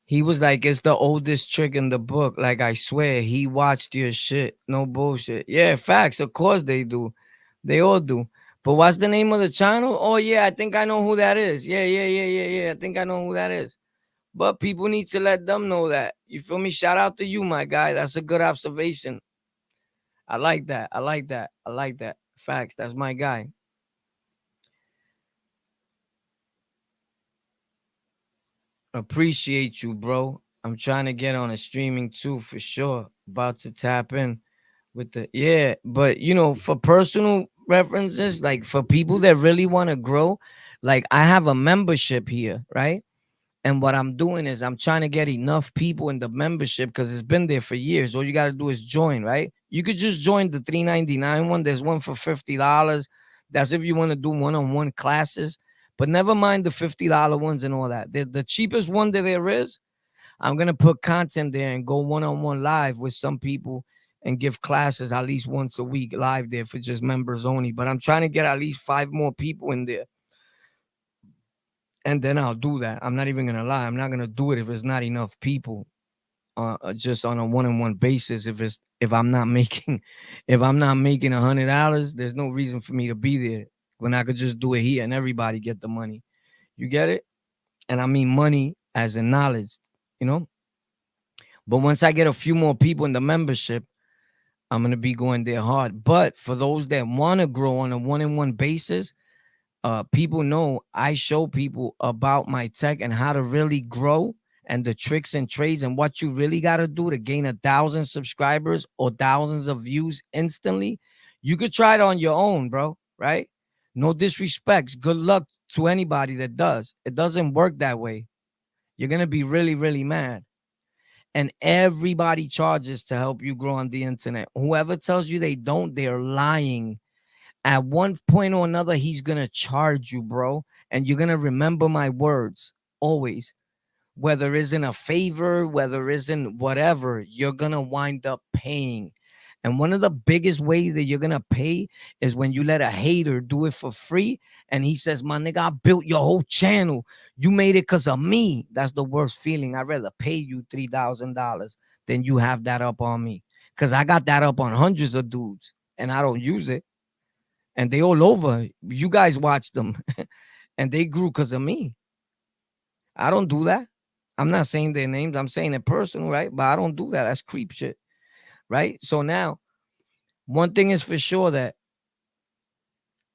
He was like, it's the oldest trick in the book. Like, I swear, he watched your shit. No bullshit. Yeah, facts. Of course they do. They all do. But what's the name of the channel? Oh, yeah, I think I know who that is. Yeah. I think I know who that is. But people need to let them know that. You feel me? Shout out to you, my guy. That's a good observation. I like that. I like that. I like that. Facts. That's my guy. Appreciate you, bro. I'm trying to get on a streaming too for sure. About to tap in with the but you know, for personal references, like for people that really want to grow, like I have a membership here, right? And what I'm doing is I'm trying to get enough people in the membership because it's been there for years. All you got to do is join, right? You could just join the $3.99 one. There's one for $50. That's if you want to do one-on-one classes. But never mind the $50 ones and all that. The cheapest one that there is, I'm going to put content there and go one-on-one live with some people and give classes at least once a week live there for just members only. But I'm trying to get at least 5 more people in there. And then I'll do that. I'm not even gonna lie. I'm not gonna do it if it's not enough people, just on a one-on-one basis. If I'm not making $100, there's no reason for me to be there when I could just do it here and everybody get the money. You get it? And I mean money as in knowledge, you know. But once I get a few more people in the membership, I'm gonna be going there hard. But for those that want to grow on a one-on-one basis, people know I show people about my tech and how to really grow and the tricks and trades and what you really got to do to gain 1,000 subscribers or thousands of views instantly. You could try it on your own, bro. Right? No disrespects. Good luck to anybody that does. It doesn't work that way. You're gonna be really, really mad. And everybody charges to help you grow on the internet. Whoever tells you they don't, they're lying. At one point or another, he's gonna charge you, bro. And you're gonna remember my words always. Whether it's in a favor, whether it's in whatever, you're gonna wind up paying. And one of the biggest ways that you're gonna pay is when you let a hater do it for free and he says, my nigga, I built your whole channel. You made it because of me. That's the worst feeling. I'd rather pay you $3,000 than you have that up on me. Because I got that up on hundreds of dudes and I don't use it. And they all over. You guys watch them. And they grew because of me. I don't do that. I'm not saying their names. I'm saying it personal, right? But I don't do that. That's creep shit, right? So now, one thing is for sure that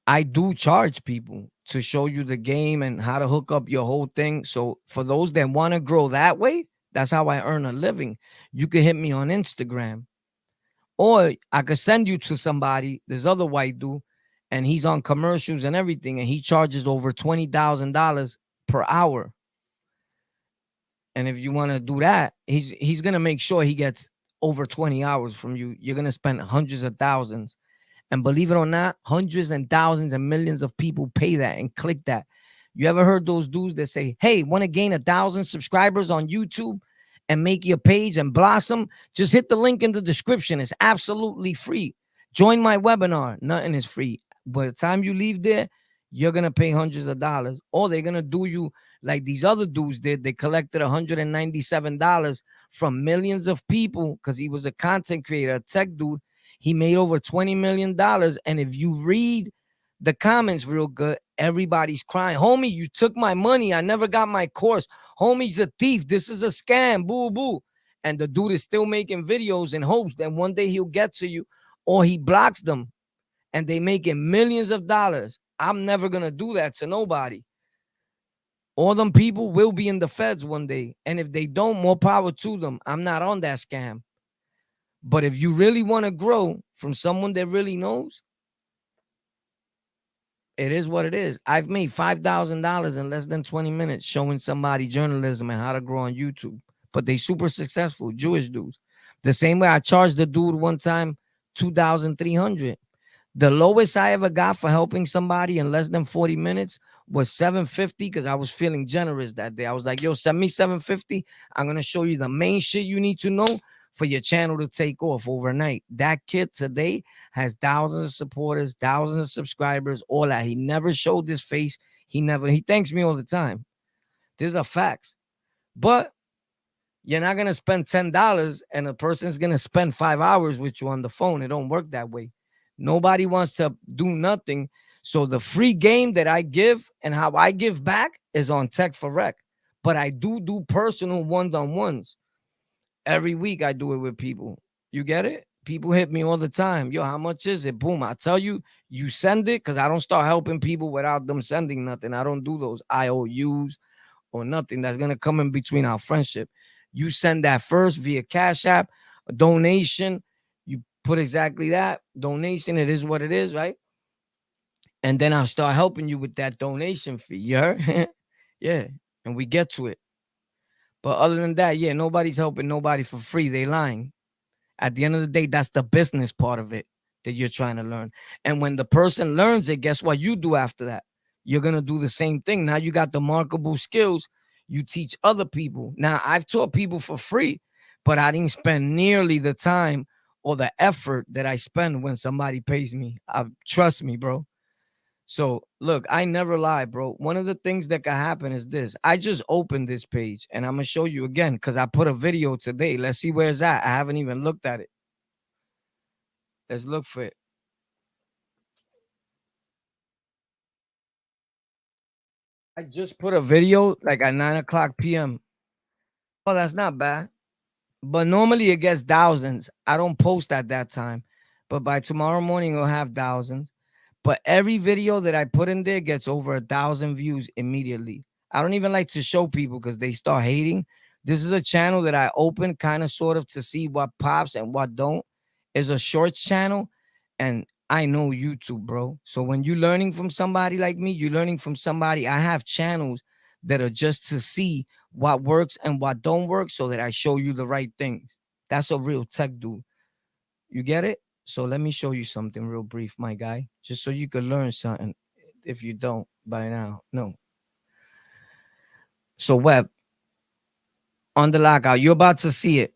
I do charge people to show you the game and how to hook up your whole thing. So for those that want to grow that way, that's how I earn a living. You can hit me on Instagram, or I could send you to somebody. This other white dude, and he's on commercials and everything, and he charges over $20,000 per hour. And if you want to do that, he's gonna make sure he gets over 20 hours from you. You're gonna spend hundreds of thousands. And believe it or not, hundreds and thousands and millions of people pay that and click that. You ever heard those dudes that say, hey, want to gain 1,000 subscribers on YouTube and make your page and blossom? Just hit the link in the description. It's absolutely free. Join my webinar. Nothing is free. By the time you leave there, you're going to pay hundreds of dollars. Or they're going to do you like these other dudes did. They collected $197 from millions of people because he was a content creator, a tech dude. He made over $20 million. And if you read the comments real good, everybody's crying. Homie, you took my money. I never got my course. Homie's a thief. This is a scam. Boo, boo. And the dude is still making videos in hopes that one day he'll get to you, or he blocks them and they making millions of dollars. I'm never going to do that to nobody. All them people will be in the feds one day. And if they don't, more power to them. I'm not on that scam. But if you really want to grow from someone that really knows, it is what it is. I've made $5,000 in less than 20 minutes showing somebody journalism and how to grow on YouTube. But they super successful, Jewish dudes. The same way I charged the dude one time $2,300. The lowest I ever got for helping somebody in less than 40 minutes was $750 because I was feeling generous that day. I was like, yo, send me $750. I'm going to show you the main shit you need to know for your channel to take off overnight. That kid today has thousands of supporters, thousands of subscribers, all that. He never showed his face. He thanks me all the time. These are facts. But you're not going to spend $10 and a person's going to spend 5 hours with you on the phone. It don't work that way. Nobody wants to do nothing. So the free game that I give and how I give back is on Tech for Rec. But I do personal one-on-ones. Every week I do it with people. You get it? People hit me all the time. Yo, how much is it? Boom. I tell you, you send it because I don't start helping people without them sending nothing. I don't do those IOUs or nothing that's going to come in between our friendship. You send that first via Cash App, a donation. You put exactly that donation. It is what it is, right? And then I'll start helping you with that donation fee. You heard? Yeah. And we get to it. But other than that, yeah, nobody's helping nobody for free. They lying. At the end of the day, that's the business part of it that you're trying to learn. And when the person learns it, guess what you do after that? You're going to do the same thing. Now you got the marketable skills. You teach other people. Now, I've taught people for free, but I didn't spend nearly the time or the effort that I spend when somebody pays me. Trust me, bro. So look, I never lie, bro. One of the things that can happen is this. I just opened this page and I'm gonna show you again because I put a video today. Let's see where it's at. I haven't even looked at it. Let's look for it. I just put a video like at 9 o'clock p.m. Oh, that's not bad. But normally it gets thousands. I don't post at that time. But by tomorrow morning, it'll have thousands. But every video that I put in there gets over 1,000 views immediately. I don't even like to show people because they start hating. This is a channel that I open kind of sort of to see what pops and what don't. It's a shorts channel, and I know YouTube, bro. So when you're learning from somebody like me, you're learning from somebody. I have channels that are just to see what works and what don't work so that I show you the right things. That's a real tech dude. You get it? So let me show you something real brief, my guy, just so you could learn something if you don't by now. No. So Web, on the lockout, you're about to see it.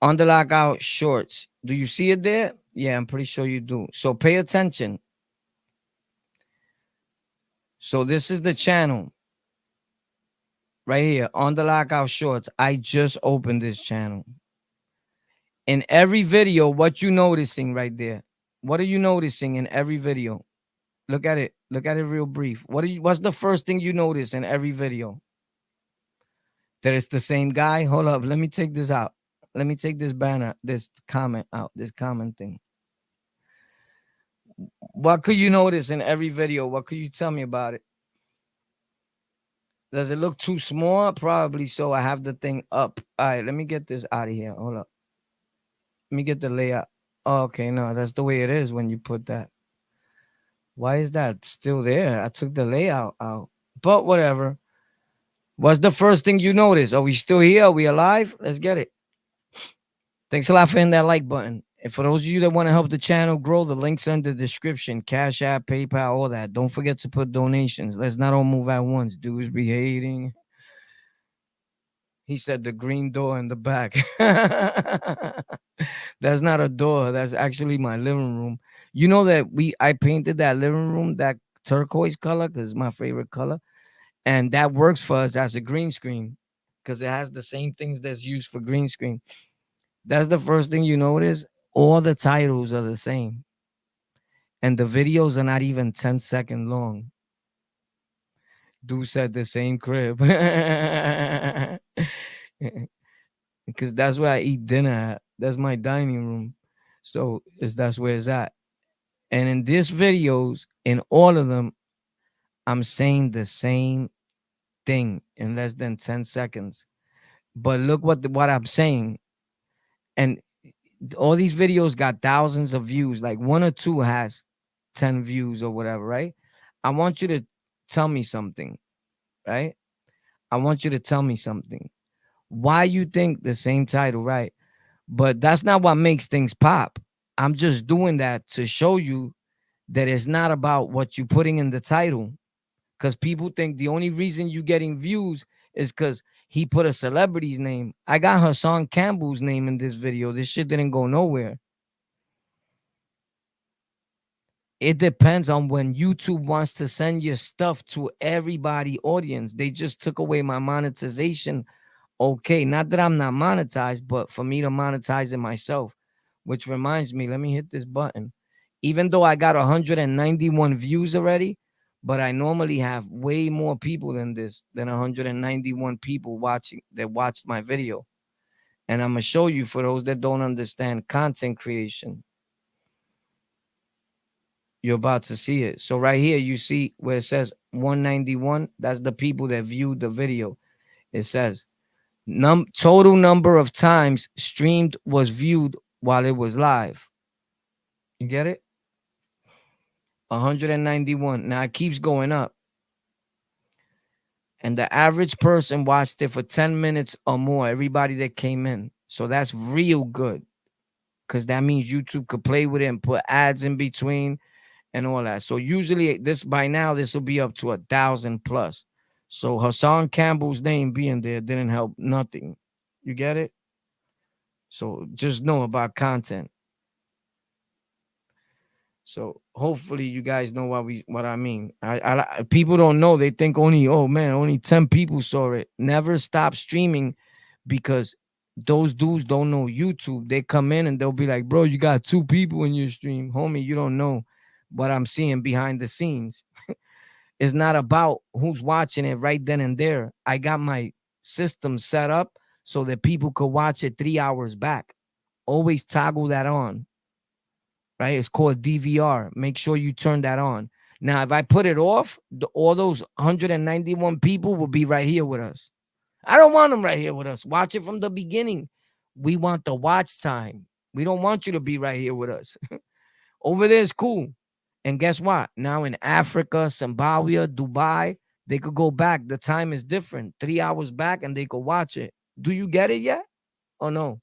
On the lockout shorts. Do you see it there? Yeah, I'm pretty sure you do. So pay attention. So this is the channel right here on the lockout shorts. I just opened this channel. In every video, what you noticing right there? What are you noticing in every video? Look at it. Look at it real brief. What's the first thing you notice in every video? That it's the same guy. Hold up. Let me take this out. Let me take this banner, this comment out, this comment thing. What could you notice in every video? What could you tell me about it? Does it look too small? Probably so. I have the thing up. All right, let me get this out of here. Hold up. Let me get the layout. Oh, okay, no, that's the way it is when you put that. Why is that still there? I took the layout out. But whatever. What's the first thing you notice? Are we still here? Are we alive? Let's get it. Thanks a lot for hitting that like button. And for those of you that want to help the channel grow, the links in the description. Cash App, PayPal, all that. Don't forget to put donations. Let's not all move at once. Dudes be hating. He said the green door in the back. That's not a door. That's actually my living room. You know that I painted that living room that turquoise color because it's my favorite color. And that works for us as a green screen because it has the same things that's used for green screen. That's the first thing you notice. All the titles are the same. And the videos are not even 10-second long. Dude said the same crib. Because that's where I eat dinner at. That's my dining room. So that's where it's at. And in these videos, in all of them, I'm saying the same thing in less than 10 seconds. But look what I'm saying. And all these videos got thousands of views. Like one or two has 10 views or whatever, right? I want you to tell me something, right? I want you to tell me something. Why you think the same title, right? But that's not what makes things pop. I'm just doing that to show you that it's not about what you're putting in the title. Because people think the only reason you getting views is because he put a celebrity's name. I got Hassan Campbell's name in this video. This shit didn't go nowhere. It depends on when YouTube wants to send your stuff to everybody audience. They just took away my monetization. Okay, not that I'm not monetized, but for me to monetize it myself, which reminds me, let me hit this button. Even though I got 191 views already, but I normally have way more people than 191 people that watched my video. And I'm going to show you for those that don't understand content creation. You're about to see it. So right here, you see where it says 191. That's the people that viewed the video. It says total number of times streamed was viewed while it was live. You get it? 191. Now it keeps going up. And the average person watched it for 10 minutes or more, everybody that came in. So that's real good. Because that means YouTube could play with it and put ads in between and all that. So usually by now, this will be up to 1,000 plus. So Hassan Campbell's name being there didn't help nothing. You get it? So just know about content. So hopefully you guys know what I mean. People don't know. They think only 10 people saw it. Never stop streaming because those dudes don't know YouTube. They come in and they'll be like, bro, you got 2 people in your stream. Homie, you don't know what I'm seeing behind the scenes. It's not about who's watching it right then and there. I got my system set up so that people could watch it 3 hours back. Always toggle that on, right? It's called DVR. Make sure you turn that on. Now, if I put it off, all those 191 people will be right here with us. I don't want them right here with us. Watch it from the beginning. We want the watch time. We don't want you to be right here with us. Over there is cool. And guess what? Now in Africa, Zimbabwe, Dubai, they could go back. The time is different. 3 hours back and they could watch it. Do you get it yet? Or no?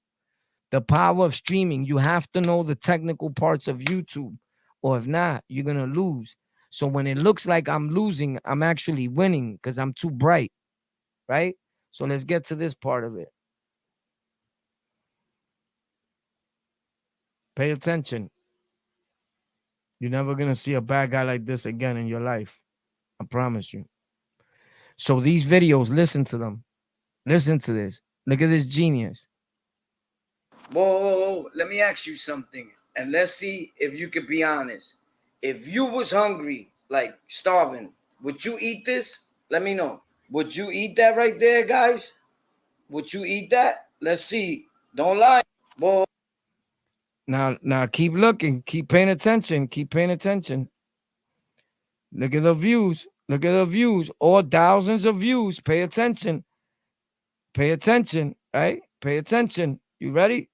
The power of streaming. You have to know the technical parts of YouTube. Or if not, you're going to lose. So when it looks like I'm losing, I'm actually winning because I'm too bright. Right? So let's get to this part of it. Pay attention. You're never going to see a bad guy like this again in your life. I promise you. So these videos, listen to them. Listen to this. Look at this genius. Whoa. Let me ask you something. And let's see if you could be honest. If you was hungry, like starving, would you eat this? Let me know. Would you eat that right there, guys? Would you eat that? Let's see. Don't lie. Whoa. Now keep looking. Keep paying attention. Keep paying attention. Look at the views. Look at the views. All thousands of views. Pay attention. Pay attention, right? Pay attention. You ready?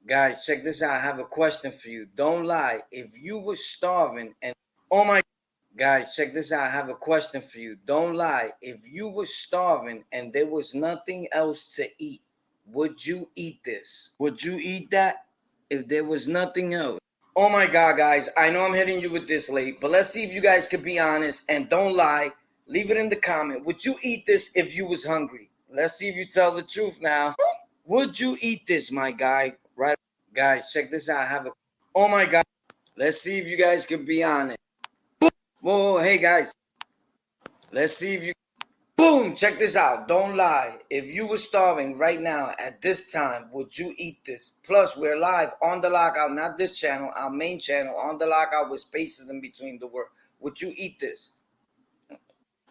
Guys, check this out. I have a question for you. Don't lie. If you were starving and oh my guys, check this out. I have a question for you. Don't lie. If you were starving and there was nothing else to eat, would you eat this? Would you eat that if there was nothing else? Oh my God, guys. I know I'm hitting you with this late, but let's see if you guys could be honest and don't lie. Leave it in the comment. Would you eat this if you was hungry? Let's see if you tell the truth now. Would you eat this, my guy? Right, guys, check this out. I have a oh my God. Let's see if you guys can be honest. Whoa, hey guys. Let's see if you boom, check this out. Don't lie. If you were starving right now at this time, would you eat this? Plus, we're live on the Lockout, not this channel, our main channel, on the Lockout with spaces in between the word. Would you eat this?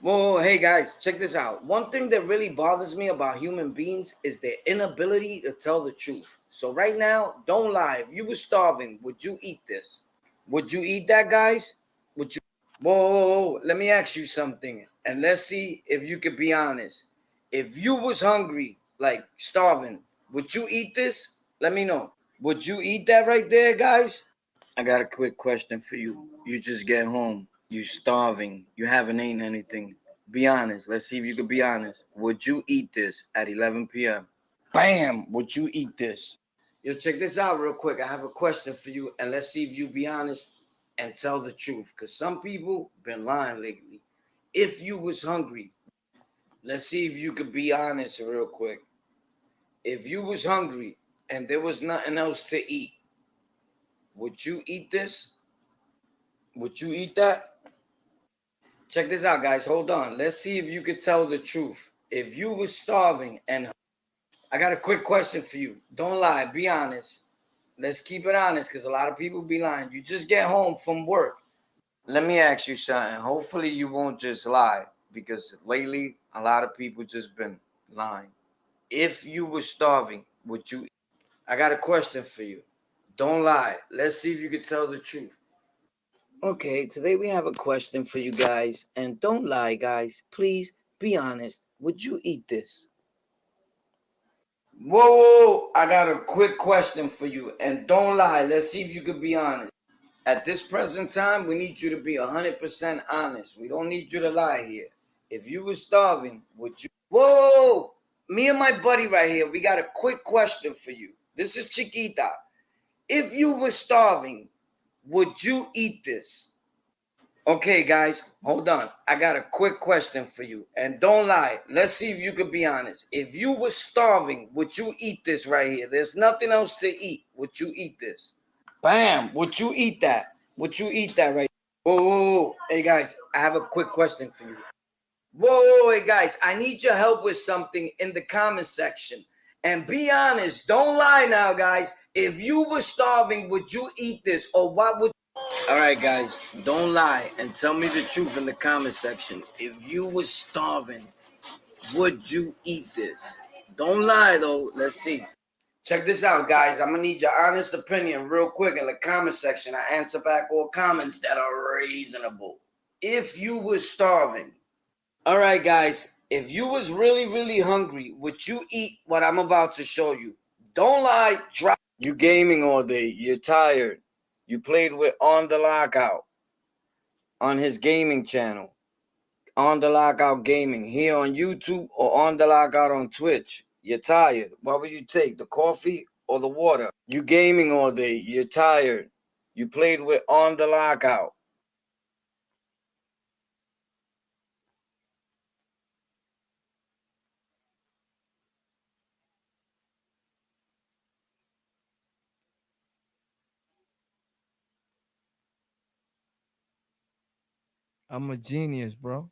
Whoa, hey guys, check this out. One thing that really bothers me about human beings is their inability to tell the truth. So right now, don't lie. If you were starving, would you eat this? Would you eat that, guys? Would you? Whoa, let me ask you something. And let's see if you could be honest. If you was hungry, like starving, would you eat this? Let me know. Would you eat that right there, guys? I got a quick question for you. You just get home. You starving. You haven't eaten anything. Be honest. Let's see if you could be honest. Would you eat this at 11 p.m.? Bam! Would you eat this? Yo, check this out real quick. I have a question for you, and let's see if you be honest and tell the truth. Because some people been lying lately. If you was hungry, let's see if you could be honest real quick. If you was hungry and there was nothing else to eat, would you eat this? Would you eat that? Check this out, guys. Hold on. Let's see if you could tell the truth. If you were starving and I got a quick question for you. Don't lie. Be honest. Let's keep it honest because a lot of people be lying. You just get home from work. Let me ask you something. Hopefully you won't just lie because lately a lot of people just been lying. If you were starving, would you? I got a question for you. Don't lie. Let's see if you could tell the truth. Okay, today we have a question for you guys. And don't lie, guys. Please be honest. Would you eat this? Whoa, I got a quick question for you. And don't lie. Let's see if you could be honest. At this present time, we need you to be 100% honest. We don't need you to lie here. If you were starving, would you? Whoa, me and my buddy right here, we got a quick question for you. This is Chiquita. If you were starving, would you eat this? Okay, guys, hold on. I got a quick question for you. And don't lie. Let's see if you could be honest. If you were starving, would you eat this right here? There's nothing else to eat. Would you eat this? Bam. Would you eat that? Would you eat that right? Whoa. Hey, guys, I have a quick question for you. Whoa, hey, guys, I need your help with something in the comment section. And be honest. Don't lie now, guys. If you were starving, would you eat this? Or what would... All right, guys, don't lie and tell me the truth in the comment section. If you were starving, would you eat this? Don't lie though. Let's see. Check this out, guys. I'm gonna need your honest opinion real quick in the comment section. I answer back all comments that are reasonable. If you was starving, all right, guys. If you was really, really hungry, would you eat what I'm about to show you? Don't lie. Drop. You gaming all day. You're tired. You played with On the Lockout on his gaming channel. On the Lockout Gaming here on YouTube or On the Lockout on Twitch. You're tired. What would you take? The coffee or the water? You gaming all day. You're tired. You played with On the Lockout. I'm a genius, bro.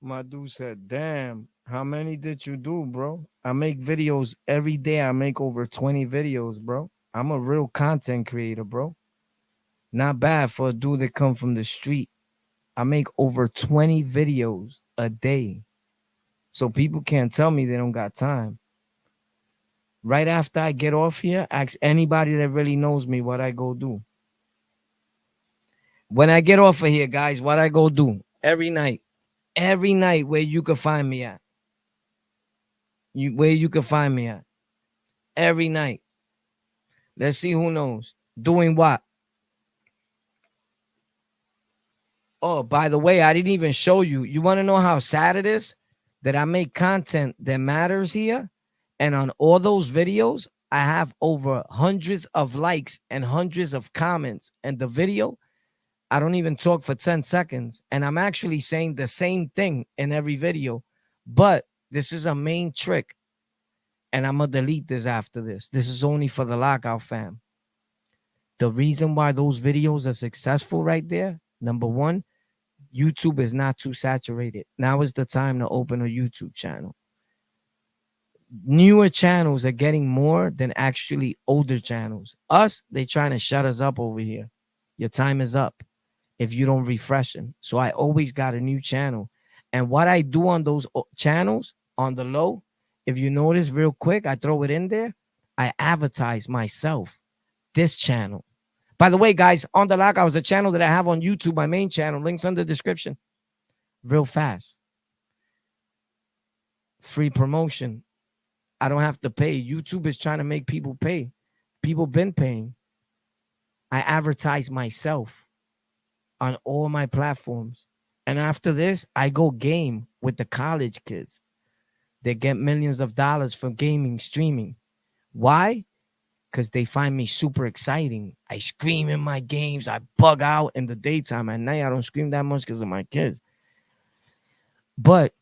My dude said, damn, how many did you do, bro? I make videos every day. I make over 20 videos, bro. I'm a real content creator, bro. Not bad for a dude that come from the street. I make over 20 videos a day. So people can't tell me they don't got time. Right after I get off here, ask anybody that really knows me what I go do. When I get off of here, guys, what I go do every night where you can find me at. Where you can find me at. Every night. Let's see who knows. Doing what? Oh, by the way, I didn't even show you. You want to know how sad it is that I make content that matters here? And on all those videos, I have over hundreds of likes and hundreds of comments. And the video, I don't even talk for 10 seconds. And I'm actually saying the same thing in every video. But this is a main trick. And I'm going to delete this after this. This is only for the Lockout fam. The reason why those videos are successful right there, number one, YouTube is not too saturated. Now is the time to open a YouTube channel. Newer channels are getting more than actually older channels. Us, they trying to shut us up over here. Your time is up if you don't refresh them. So I always got a new channel. And what I do on those channels on the low, if you notice real quick, I throw it in there. I advertise myself, this channel. By the way, guys, On the Lockout is a channel that I have on YouTube, my main channel. Links in the description. Real fast. Free promotion. I don't have to pay. YouTube is trying to make people pay. People been paying. I advertise myself on all my platforms. And after this, I go game with the college kids. They get millions of dollars for gaming, streaming. Why? Because they find me super exciting. I scream in my games. I bug out in the daytime. At night, I don't scream that much because of my kids. But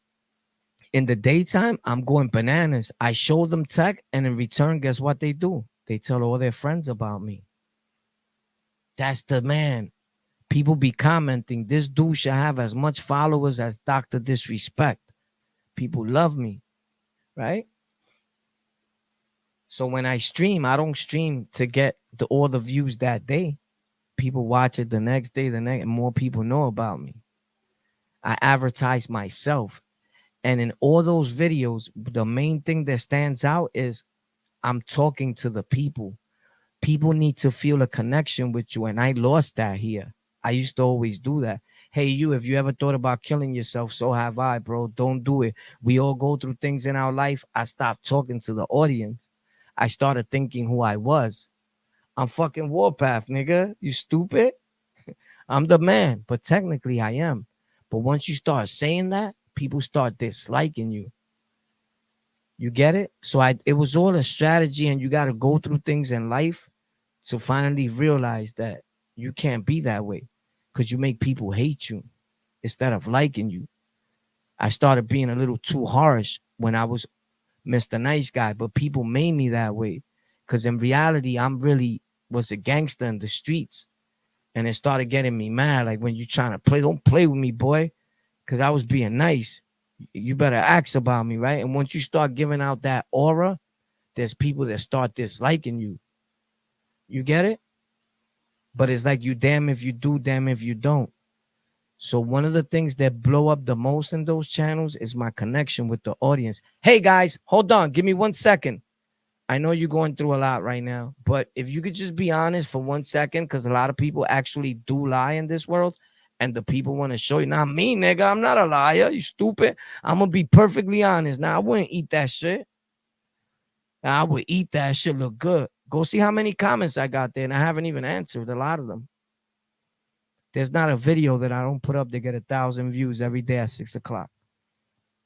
in the daytime, I'm going bananas. I show them tech, and in return, guess what they do? They tell all their friends about me. That's the man. People be commenting, this dude should have as much followers as Dr. Disrespect. People love me, right? So when I stream, I don't stream to get all the views that day. People watch it the next day, and more people know about me. I advertise myself. And in all those videos, the main thing that stands out is I'm talking to the people. People need to feel a connection with you. And I lost that here. I used to always do that. Hey, you, if you ever thought about killing yourself, so have I, bro. Don't do it. We all go through things in our life. I stopped talking to the audience. I started thinking who I was. I'm fucking Warpath, nigga. You stupid? I'm the man. But technically, I am. But once you start saying that, people start disliking you. You get it? So it was all a strategy, and you got to go through things in life to finally realize that you can't be that way because you make people hate you instead of liking you. I started being a little too harsh when I was Mr. Nice Guy, but people made me that way because in reality, I'm really was a gangster in the streets. And it started getting me mad. Like when you trying to play, don't play with me, boy, because I was being nice. You better ask about me, right? And once you start giving out that aura, there's people that start disliking you. You get it? But it's like you damn if you do, damn if you don't. So one of the things that blow up the most in those channels is my connection with the audience. Hey guys, hold on, give me 1 second. I know you're going through a lot right now, but if you could just be honest for 1 second, because a lot of people actually do lie in this world, and the people want to show you, not me, nigga. I'm not a liar. You stupid. I'm gonna be perfectly honest. Now I wouldn't eat that shit. I would eat that shit. Look good. Go see how many comments I got there, and I haven't even answered a lot of them. There's not a video that I don't put up to get 1,000 views every day at 6 o'clock.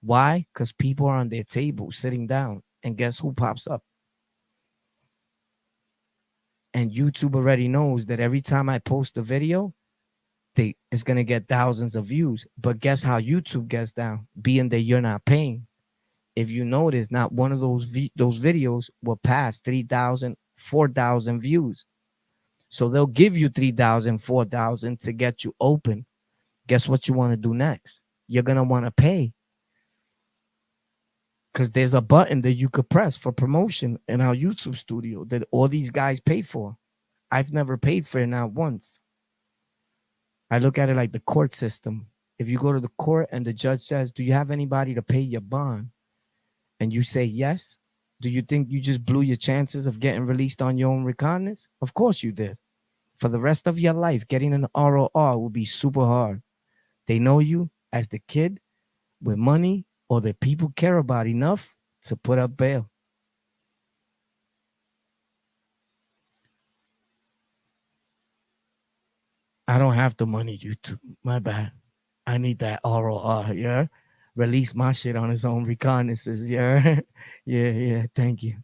Why? Because people are on their table sitting down, and guess who pops up? And YouTube already knows that every time I post a video, it's going to get thousands of views. But guess how YouTube gets down? Being that you're not paying. If you notice, not one of those videos will pass 3,000, 4,000 views. So they'll give you 3,000, 4,000 to get you open. Guess what you want to do next? You're going to want to pay. Because there's a button that you could press for promotion in our YouTube studio that all these guys pay for. I've never paid for it, not once. I look at it like the court system. If you go to the court and the judge says, do you have anybody to pay your bond? And you say yes, do you think you just blew your chances of getting released on your own recognizance? Of course you did. For the rest of your life, getting an ROR will be super hard. They know you as the kid with money or that people care about enough to put up bail. I don't have the money, YouTube. My bad. I need that ROR, yeah? Release my shit on his own recognizances, yeah? Yeah, thank you.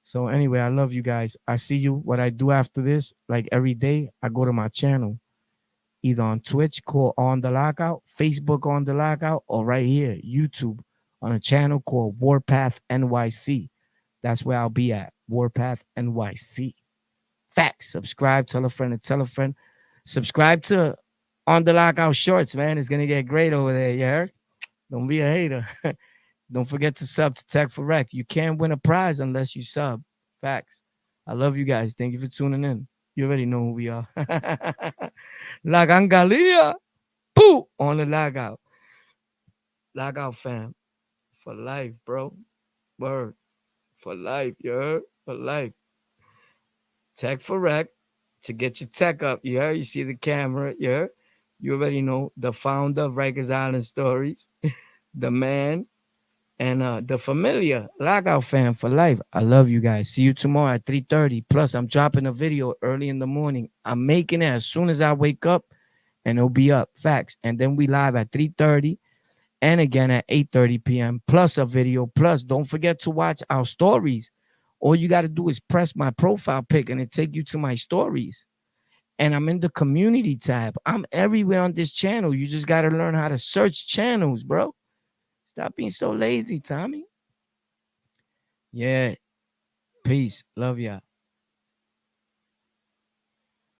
So anyway, I love you guys. I see you. What I do after this, like every day, I go to my channel, either on Twitch, called On The Lockout, Facebook On The Lockout, or right here, YouTube, on a channel called Warpath NYC. That's where I'll be at, Warpath NYC. Facts. Subscribe, tell a friend, and tell a friend. Subscribe to On The Lockout Shorts, man. It's going to get great over there, you heard? Don't be a hater. Don't forget to sub to Tech for Rec. You can't win a prize unless you sub. Facts. I love you guys. Thank you for tuning in. You already know who we are. La Gangalia. Boo! On the Lockout. Lockout fam. For life, bro. Word. For life, you heard? For life. Tech for Rec. To get your tech up, you heard? You see the camera, you heard? You already know the founder of Rikers Island Stories, the man, and the familiar Lockout fan for life. I love you guys. See you tomorrow at 3:30. Plus, I'm dropping a video early in the morning. I'm making it as soon as I wake up, and it'll be up. Facts. And then we live at 3:30 and again at 8:30 p.m. Plus a video. Plus, don't forget to watch our stories. All you got to do is press my profile pic, and it take you to my stories. And I'm in the community tab. I'm everywhere on this channel. You just got to learn how to search channels, bro. Stop being so lazy, Tommy. Yeah. Peace. Love ya.